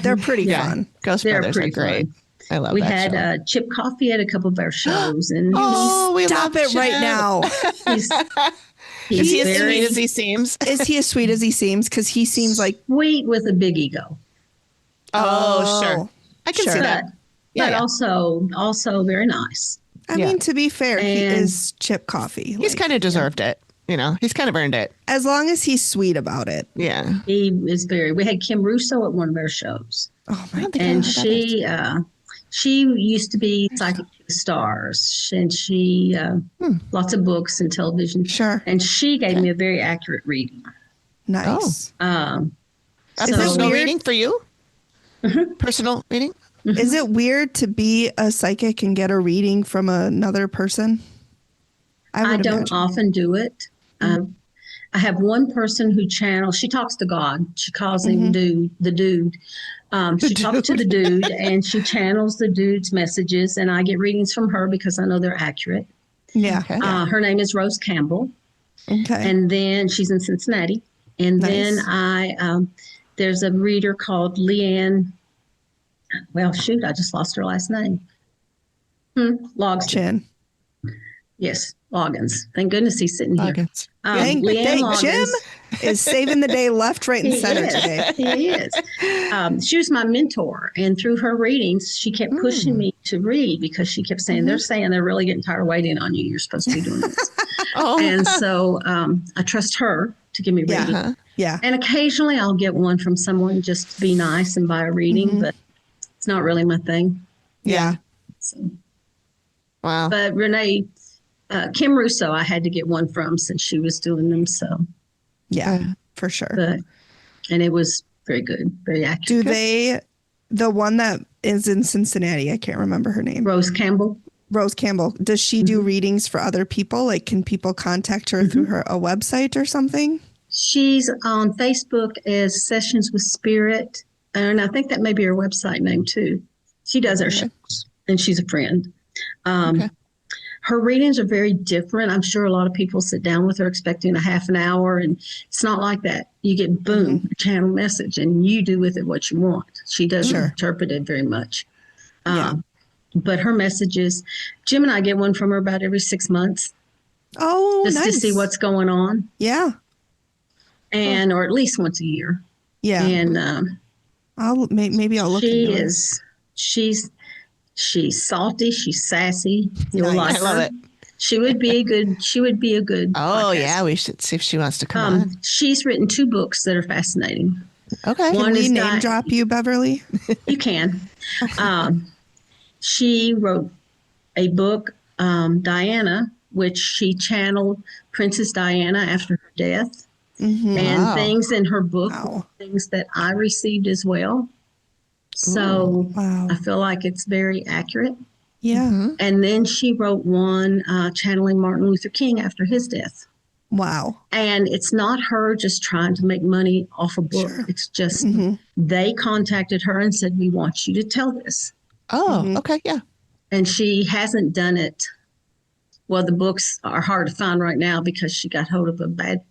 Speaker 5: They're pretty fun.
Speaker 1: Ghost Brothers are great.
Speaker 6: Fun.
Speaker 1: I love
Speaker 6: we
Speaker 1: that
Speaker 6: had Chip Coffey at a couple of our shows, and
Speaker 5: we stop it right now.
Speaker 1: Is he as sweet as he seems?
Speaker 5: Is he as sweet as he seems? Because he seems like
Speaker 6: sweet with a big ego.
Speaker 1: Oh, sure. I can see that.
Speaker 6: But also very nice.
Speaker 5: I mean, to be fair, he is Chip Coffey.
Speaker 1: He's kind of deserved it. You know, he's kind of earned it.
Speaker 5: As long as he's sweet about it.
Speaker 6: Yeah. He is we had Kim Russo at one of our shows.
Speaker 5: Oh, my God.
Speaker 6: And she used to be Psychic to the Stars, and she, lots of books and television.
Speaker 5: Sure.
Speaker 6: And she gave me a very accurate reading.
Speaker 5: Nice.
Speaker 1: A personal reading for you? Personal reading?
Speaker 5: Is it weird to be a psychic and get a reading from another person?
Speaker 6: I don't often do it. I have one person who channels. She talks to God. She calls him the dude. She talks to the dude, and she channels the dude's messages, and I get readings from her because I know they're accurate.
Speaker 5: Yeah.
Speaker 6: Her name is Rose Campbell.
Speaker 5: Okay.
Speaker 6: And then she's in Cincinnati. And then there's a reader called Leanne. Well, shoot, I just lost her last name. Logston. Yes, Loggins. Thank goodness he's sitting here.
Speaker 5: Leanne Loggins. Jim is saving the day left, right, and center today.
Speaker 6: He is. She was my mentor, and through her readings, she kept pushing me to read because she kept saying, they're really getting tired of waiting on you. You're supposed to be doing this. And so I trust her to give me reading.
Speaker 5: Yeah.
Speaker 6: And occasionally I'll get one from someone just to be nice and buy a reading, but it's not really my thing.
Speaker 5: Yeah.
Speaker 6: So.
Speaker 1: Wow.
Speaker 6: But Renee, Kim Russo, I had to get one from since she was doing them. So.
Speaker 5: Yeah, for sure.
Speaker 6: And it was very good, very accurate.
Speaker 5: The one that is in Cincinnati, I can't remember her name.
Speaker 6: Rose Campbell.
Speaker 5: Does she do readings for other people? Like, can people contact her through a website or something?
Speaker 6: She's on Facebook as Sessions with Spirit. And I think that may be her website name too. She does our shows, and she's a friend. Her readings are very different. I'm sure a lot of people sit down with her expecting a half an hour, and it's not like that. You get a channel message, and you do with it what you want. She doesn't interpret it very much. But her messages, Jim and I get one from her about every 6 months.
Speaker 5: Oh,
Speaker 6: just to see what's going on.
Speaker 5: Yeah.
Speaker 6: And or at least once a year.
Speaker 5: Yeah.
Speaker 6: And
Speaker 5: I'll look into it.
Speaker 6: She's salty, she's sassy. You'll like her.
Speaker 1: I love it.
Speaker 6: She would be a good
Speaker 1: Oh, yeah, we should see if she wants to come on.
Speaker 6: She's written 2 books that are fascinating.
Speaker 5: Okay. Can we name drop you, Beverly?
Speaker 6: You can. She wrote a book, Diana, which she channeled Princess Diana after her death. And things in her book, things that I received as well. So I feel like it's very accurate.
Speaker 5: Yeah.
Speaker 6: And then she wrote one channeling Martin Luther King after his death.
Speaker 5: Wow.
Speaker 6: And it's not her just trying to make money off a book. Sure. It's just they contacted her and said, we want you to tell this.
Speaker 1: Oh, okay. Yeah.
Speaker 6: And she hasn't done it. Well, the books are hard to find right now because she got hold of a bad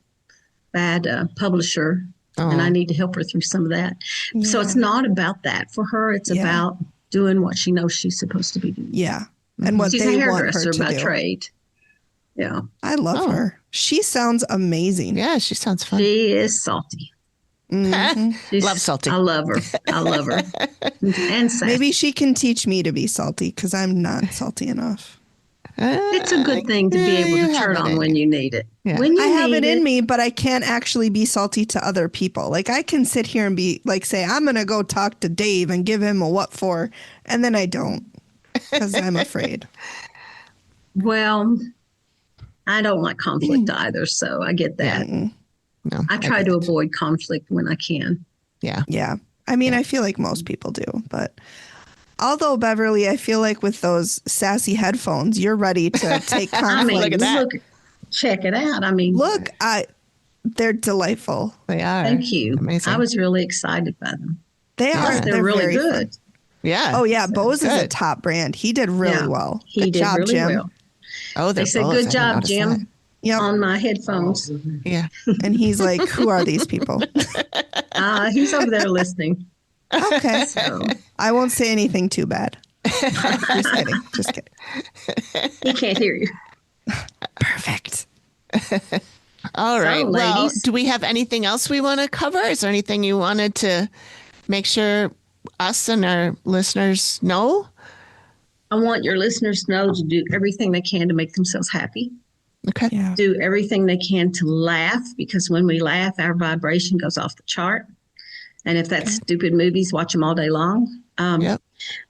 Speaker 6: publisher. And I need to help her through some of that. Yeah. So it's not about that for her. It's about doing what she knows she's supposed to be doing.
Speaker 5: Yeah. And what
Speaker 6: she's
Speaker 5: they
Speaker 6: a
Speaker 5: want her
Speaker 6: hairdresser
Speaker 5: to
Speaker 6: by
Speaker 5: do.
Speaker 6: trade. Yeah.
Speaker 5: I love her. She sounds amazing.
Speaker 1: Yeah, she sounds fun.
Speaker 6: She is salty.
Speaker 1: Love salty.
Speaker 6: I love her. And sassy.
Speaker 5: Maybe she can teach me to be salty because I'm not salty enough.
Speaker 6: It's a good thing to be able to turn on when you need it.
Speaker 1: Yeah.
Speaker 6: When you
Speaker 5: I have
Speaker 6: need
Speaker 5: it in me, but I can't actually be salty to other people. Like I can sit here and be like, say, I'm going to go talk to Dave and give him a what for. And then I don't because I'm afraid.
Speaker 6: Well, I don't like conflict either. So I get that.
Speaker 1: No,
Speaker 6: I try to avoid conflict when I can.
Speaker 1: Yeah.
Speaker 5: Yeah. I mean, I feel like most people do, but although Beverly, I feel like with those sassy headphones, you're ready to take conflict.
Speaker 6: I mean,
Speaker 1: Look at that.
Speaker 6: check it out. I mean,
Speaker 5: They're delightful.
Speaker 1: They are.
Speaker 6: thank you.
Speaker 1: Amazing.
Speaker 6: I was really excited by them.
Speaker 5: They are.
Speaker 6: They're really
Speaker 5: very
Speaker 6: good.
Speaker 5: fun.
Speaker 1: Yeah.
Speaker 5: Oh yeah, Bose is a
Speaker 1: Good.
Speaker 5: top brand. He did really well.
Speaker 6: He
Speaker 5: Good
Speaker 6: did
Speaker 5: job,
Speaker 6: really
Speaker 5: Jim.
Speaker 6: well.
Speaker 1: Oh,
Speaker 6: They
Speaker 1: they're
Speaker 6: said,
Speaker 1: Bose.
Speaker 6: good
Speaker 1: I didn't
Speaker 6: job,
Speaker 1: notice
Speaker 6: Jim,
Speaker 1: that.
Speaker 5: Yep.
Speaker 6: on my headphones.
Speaker 1: Yeah.
Speaker 5: And he's like, "Who are these people?"
Speaker 6: He's over there listening.
Speaker 5: Okay.
Speaker 6: So
Speaker 5: I won't say anything too bad. Just kidding. Just kidding.
Speaker 6: he can't hear you.
Speaker 5: Perfect.
Speaker 1: All right.
Speaker 6: So,
Speaker 1: Well,
Speaker 6: ladies.
Speaker 1: do we have anything else we want to cover? Is there anything you wanted to make sure us and our listeners know?
Speaker 6: I want your listeners to know to do everything they can to make themselves happy.
Speaker 1: Okay.
Speaker 5: Yeah.
Speaker 6: Do everything they can to laugh, because when we laugh, our vibration goes off the chart. And if that's stupid movies, watch them all day long.
Speaker 1: Yep.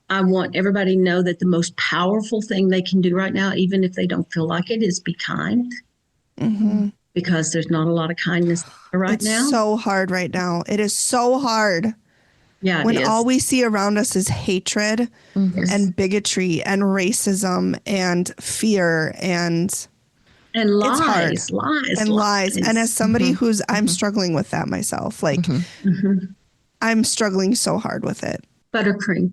Speaker 6: I want everybody to know that the most powerful thing they can do right now, even if they don't feel like it, is be kind.
Speaker 5: Mm-hmm.
Speaker 6: Because there's not a lot of kindness right now.
Speaker 5: It's so hard right now. It is so hard.
Speaker 6: Yeah,
Speaker 5: when
Speaker 6: it is.
Speaker 5: all we see around us is hatred and bigotry and racism and fear and
Speaker 6: lies,
Speaker 5: it's hard.
Speaker 6: lies.
Speaker 5: And as somebody who's, I'm struggling with that myself. Like, I'm struggling so hard with it.
Speaker 6: Buttercream.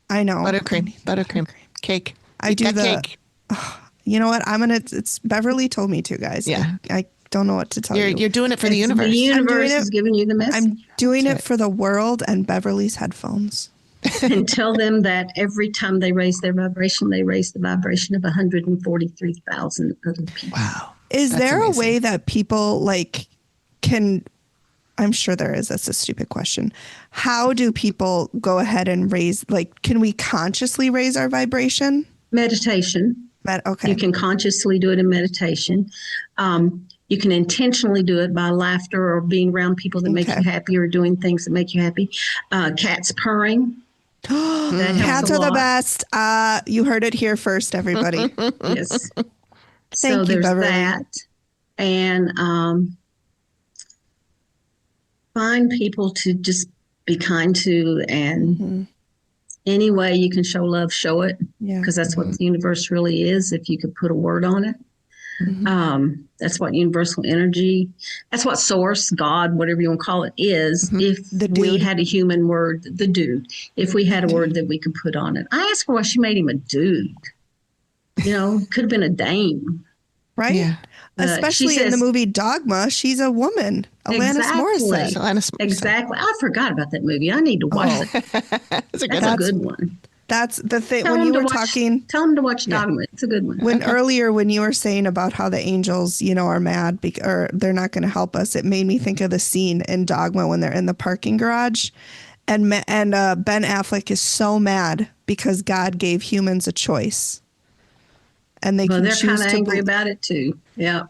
Speaker 5: I know.
Speaker 1: Buttercream. Cake.
Speaker 5: I
Speaker 1: Eat
Speaker 5: do
Speaker 1: that cake.
Speaker 5: You know what? It's Beverly told me to, guys.
Speaker 1: Yeah.
Speaker 5: I don't know what to tell you.
Speaker 1: You're doing it for the universe.
Speaker 6: The universe
Speaker 5: doing it-
Speaker 6: is giving you the message.
Speaker 5: I'm doing it for the world and Beverly's headphones.
Speaker 6: And tell them that every time they raise their vibration, they raise the vibration of 143,000 other people.
Speaker 1: Wow.
Speaker 5: Is
Speaker 1: That's
Speaker 5: there
Speaker 1: amazing.
Speaker 5: a way that people can, I'm sure there is. That's a stupid question. How do people go ahead and raise, can we consciously raise our vibration?
Speaker 6: Meditation.
Speaker 5: Okay.
Speaker 6: You can consciously do it in meditation. You can intentionally do it by laughter or being around people that make you happy or doing things that make you happy. Cats purring. That helps
Speaker 5: Cats
Speaker 6: a
Speaker 5: are the
Speaker 6: lot.
Speaker 5: best. You heard it here first, everybody.
Speaker 6: Yes.
Speaker 5: Thank
Speaker 6: So
Speaker 5: you,
Speaker 6: there's
Speaker 5: Beverly.
Speaker 6: that. And find people to just be kind to, and any way you can show love, show it,
Speaker 5: Yeah.
Speaker 6: because that's what the universe really is, if you could put a word on it. That's what universal energy, that's what source, God, whatever you want to call it, is. If
Speaker 5: The
Speaker 6: we
Speaker 5: dude.
Speaker 6: had a human word, the dude, if we had a word that we could put on it. I asked her why she made him a dude. You know, could have been a dame.
Speaker 5: Right?
Speaker 1: Yeah.
Speaker 5: Especially
Speaker 6: she
Speaker 5: in the
Speaker 6: says-
Speaker 5: movie Dogma, she's a woman. Alanis
Speaker 6: Exactly.
Speaker 5: Morissette.
Speaker 1: Alanis Morissette.
Speaker 6: Exactly. I forgot about that movie. I need to watch it.
Speaker 1: That's a good
Speaker 6: That's
Speaker 1: one.
Speaker 6: a good one.
Speaker 5: That's the thing.
Speaker 6: Tell
Speaker 5: When
Speaker 6: them
Speaker 5: you
Speaker 6: to
Speaker 5: were
Speaker 6: watch-
Speaker 5: talking,
Speaker 6: Tell them to watch Dogma. It's a good one.
Speaker 5: when you were saying about how the angels, are mad or they're not going to help us, it made me think of the scene in Dogma when they're in the parking garage, and Ben Affleck is so mad because God gave humans a choice, and they
Speaker 6: Well,
Speaker 5: can
Speaker 6: they're kind
Speaker 5: choose
Speaker 6: of
Speaker 5: to.
Speaker 6: angry about it too. Yeah.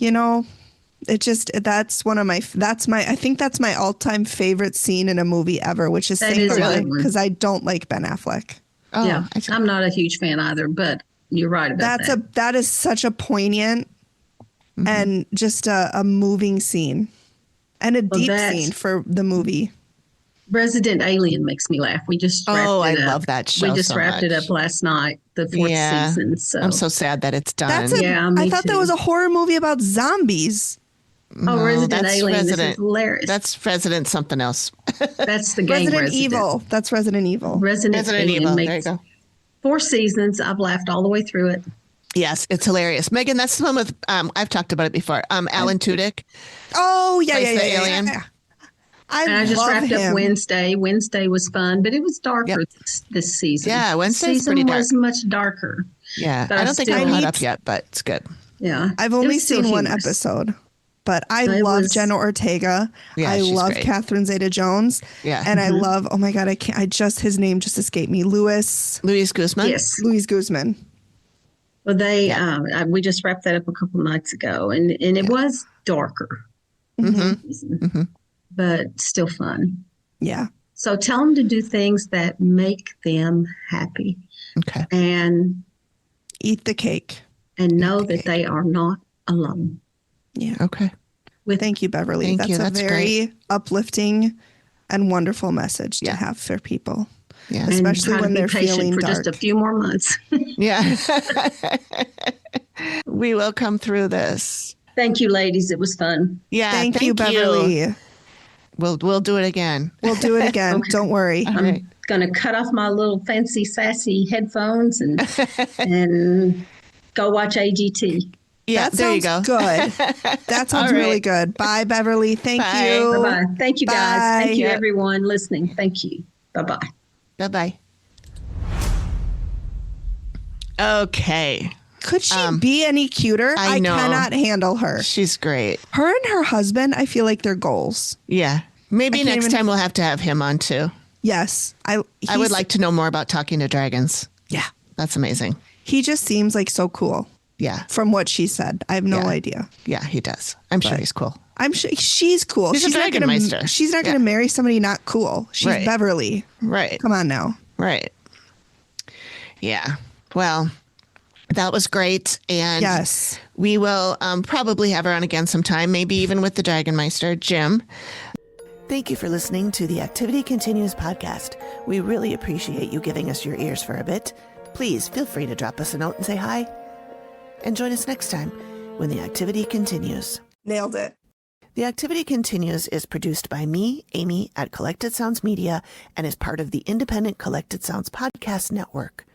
Speaker 5: It just that's I think that's my all-time favorite scene in a movie ever, which is
Speaker 6: That
Speaker 5: saying
Speaker 6: is a
Speaker 5: really
Speaker 6: good one.
Speaker 5: because I don't like Ben Affleck.
Speaker 1: Oh,
Speaker 6: Yeah.
Speaker 1: I see.
Speaker 6: I'm not a huge fan either, but you're right about that.
Speaker 5: That is such a poignant and just a moving scene and a deep
Speaker 6: that's-
Speaker 5: scene for the movie.
Speaker 6: Resident Alien makes me laugh. We just wrapped
Speaker 1: Oh, I
Speaker 6: it up.
Speaker 1: love that show.
Speaker 6: We just
Speaker 1: so
Speaker 6: wrapped it
Speaker 1: much.
Speaker 6: up last night, the fourth
Speaker 1: Yeah.
Speaker 6: season. So
Speaker 1: I'm so sad that it's done.
Speaker 5: That's
Speaker 6: Yeah,
Speaker 5: I
Speaker 6: me
Speaker 5: thought that
Speaker 6: too.
Speaker 5: was a horror movie about zombies.
Speaker 6: Oh, Resident
Speaker 1: that's
Speaker 6: Alien. This
Speaker 1: Resident.
Speaker 6: is hilarious.
Speaker 1: That's Resident something else.
Speaker 6: That's the game
Speaker 5: Resident Evil. That's Resident Evil.
Speaker 6: Resident Alien
Speaker 1: Evil. There you
Speaker 6: makes
Speaker 1: go.
Speaker 6: 4 seasons. I've laughed all the way through it.
Speaker 1: Yes, it's hilarious. Megan, that's the one with I've talked about it before. Alan Tudyk.
Speaker 5: Oh yeah,
Speaker 1: Plays
Speaker 5: yeah,
Speaker 1: the
Speaker 5: yeah,
Speaker 1: alien.
Speaker 5: yeah.
Speaker 6: And I just
Speaker 5: love
Speaker 6: wrapped
Speaker 5: him.
Speaker 6: up Wednesday. Wednesday was fun, but it was darker
Speaker 1: Yep.
Speaker 6: this season.
Speaker 1: Yeah, Wednesday's
Speaker 6: This season
Speaker 1: pretty dark.
Speaker 6: was much darker.
Speaker 1: Yeah,
Speaker 6: But
Speaker 1: I
Speaker 6: I
Speaker 1: don't think
Speaker 6: still
Speaker 1: I caught
Speaker 5: need
Speaker 1: up
Speaker 5: to-
Speaker 1: yet, but it's good.
Speaker 6: Yeah.
Speaker 5: I've
Speaker 6: It
Speaker 5: only
Speaker 6: was still
Speaker 5: seen one
Speaker 6: humorous.
Speaker 5: episode, but I
Speaker 6: It
Speaker 5: love
Speaker 6: was-
Speaker 5: Jenna Ortega.
Speaker 1: Yeah,
Speaker 5: I
Speaker 1: she's
Speaker 5: love
Speaker 1: great.
Speaker 5: Catherine Zeta-Jones.
Speaker 1: Yeah.
Speaker 5: And I love, oh my God, his name just escaped me. Luis
Speaker 1: Guzman.
Speaker 6: Yes.
Speaker 5: Guzman.
Speaker 6: Well, we just wrapped that up a couple nights ago, and it was darker, but still fun.
Speaker 5: Yeah.
Speaker 6: So tell them to do things that make them happy,
Speaker 1: Okay.
Speaker 6: and
Speaker 5: Eat the cake.
Speaker 6: know that they are not alone.
Speaker 5: Yeah.
Speaker 1: Okay.
Speaker 6: With
Speaker 5: Thank you, Beverly.
Speaker 1: Thank
Speaker 5: That's
Speaker 1: you.
Speaker 5: a
Speaker 1: That's
Speaker 5: very uplifting and wonderful message to have for people.
Speaker 1: Yeah.
Speaker 5: Especially when they're feeling
Speaker 6: for
Speaker 5: dark.
Speaker 6: just a few more months.
Speaker 1: Yeah. We will come through this.
Speaker 6: Thank you, ladies. It was fun.
Speaker 1: Yeah.
Speaker 5: Thank you, Beverly.
Speaker 1: We'll do it again.
Speaker 5: We'll do it again.
Speaker 6: Okay.
Speaker 5: Don't worry.
Speaker 6: I'm going to cut off my little fancy, sassy headphones and go watch AGT.
Speaker 1: Yeah,
Speaker 5: that
Speaker 1: there you
Speaker 5: sounds
Speaker 1: go.
Speaker 5: Good. That sounds really good. Bye, Beverly. Thank you.
Speaker 6: Bye-bye. Thank you, guys.
Speaker 5: Bye.
Speaker 6: Thank you, everyone listening. Thank you. Bye-bye.
Speaker 1: Bye-bye. Okay.
Speaker 5: Could she be any cuter?
Speaker 1: I know.
Speaker 5: Cannot handle her.
Speaker 1: She's great.
Speaker 5: Her and her husband, I feel like they're goals.
Speaker 1: Yeah. Maybe next time we'll have to have him on too.
Speaker 5: Yes.
Speaker 1: I would like to know more about talking to dragons.
Speaker 5: Yeah.
Speaker 1: That's amazing.
Speaker 5: He just seems like so cool.
Speaker 1: Yeah.
Speaker 5: From what she said. I have no idea.
Speaker 1: Yeah, he does. I'm sure he's cool.
Speaker 5: I'm sure she's cool.
Speaker 1: She's a Dragon Meister.
Speaker 5: She's not going to marry somebody not cool. She's Beverly.
Speaker 1: Right.
Speaker 5: Come on now.
Speaker 1: Right. Yeah. Well, that was great. And
Speaker 5: yes,
Speaker 1: we will probably have her on again sometime, maybe even with the Dragon Meister, Jim. Thank you for listening to the Activity Continues podcast. We really appreciate you giving us your ears for a bit. Please feel free to drop us a note and say hi. And join us next time when the activity continues.
Speaker 5: Nailed it.
Speaker 1: The Activity Continues is produced by me, Amy, at Collected Sounds Media, and is part of the independent Collected Sounds podcast network.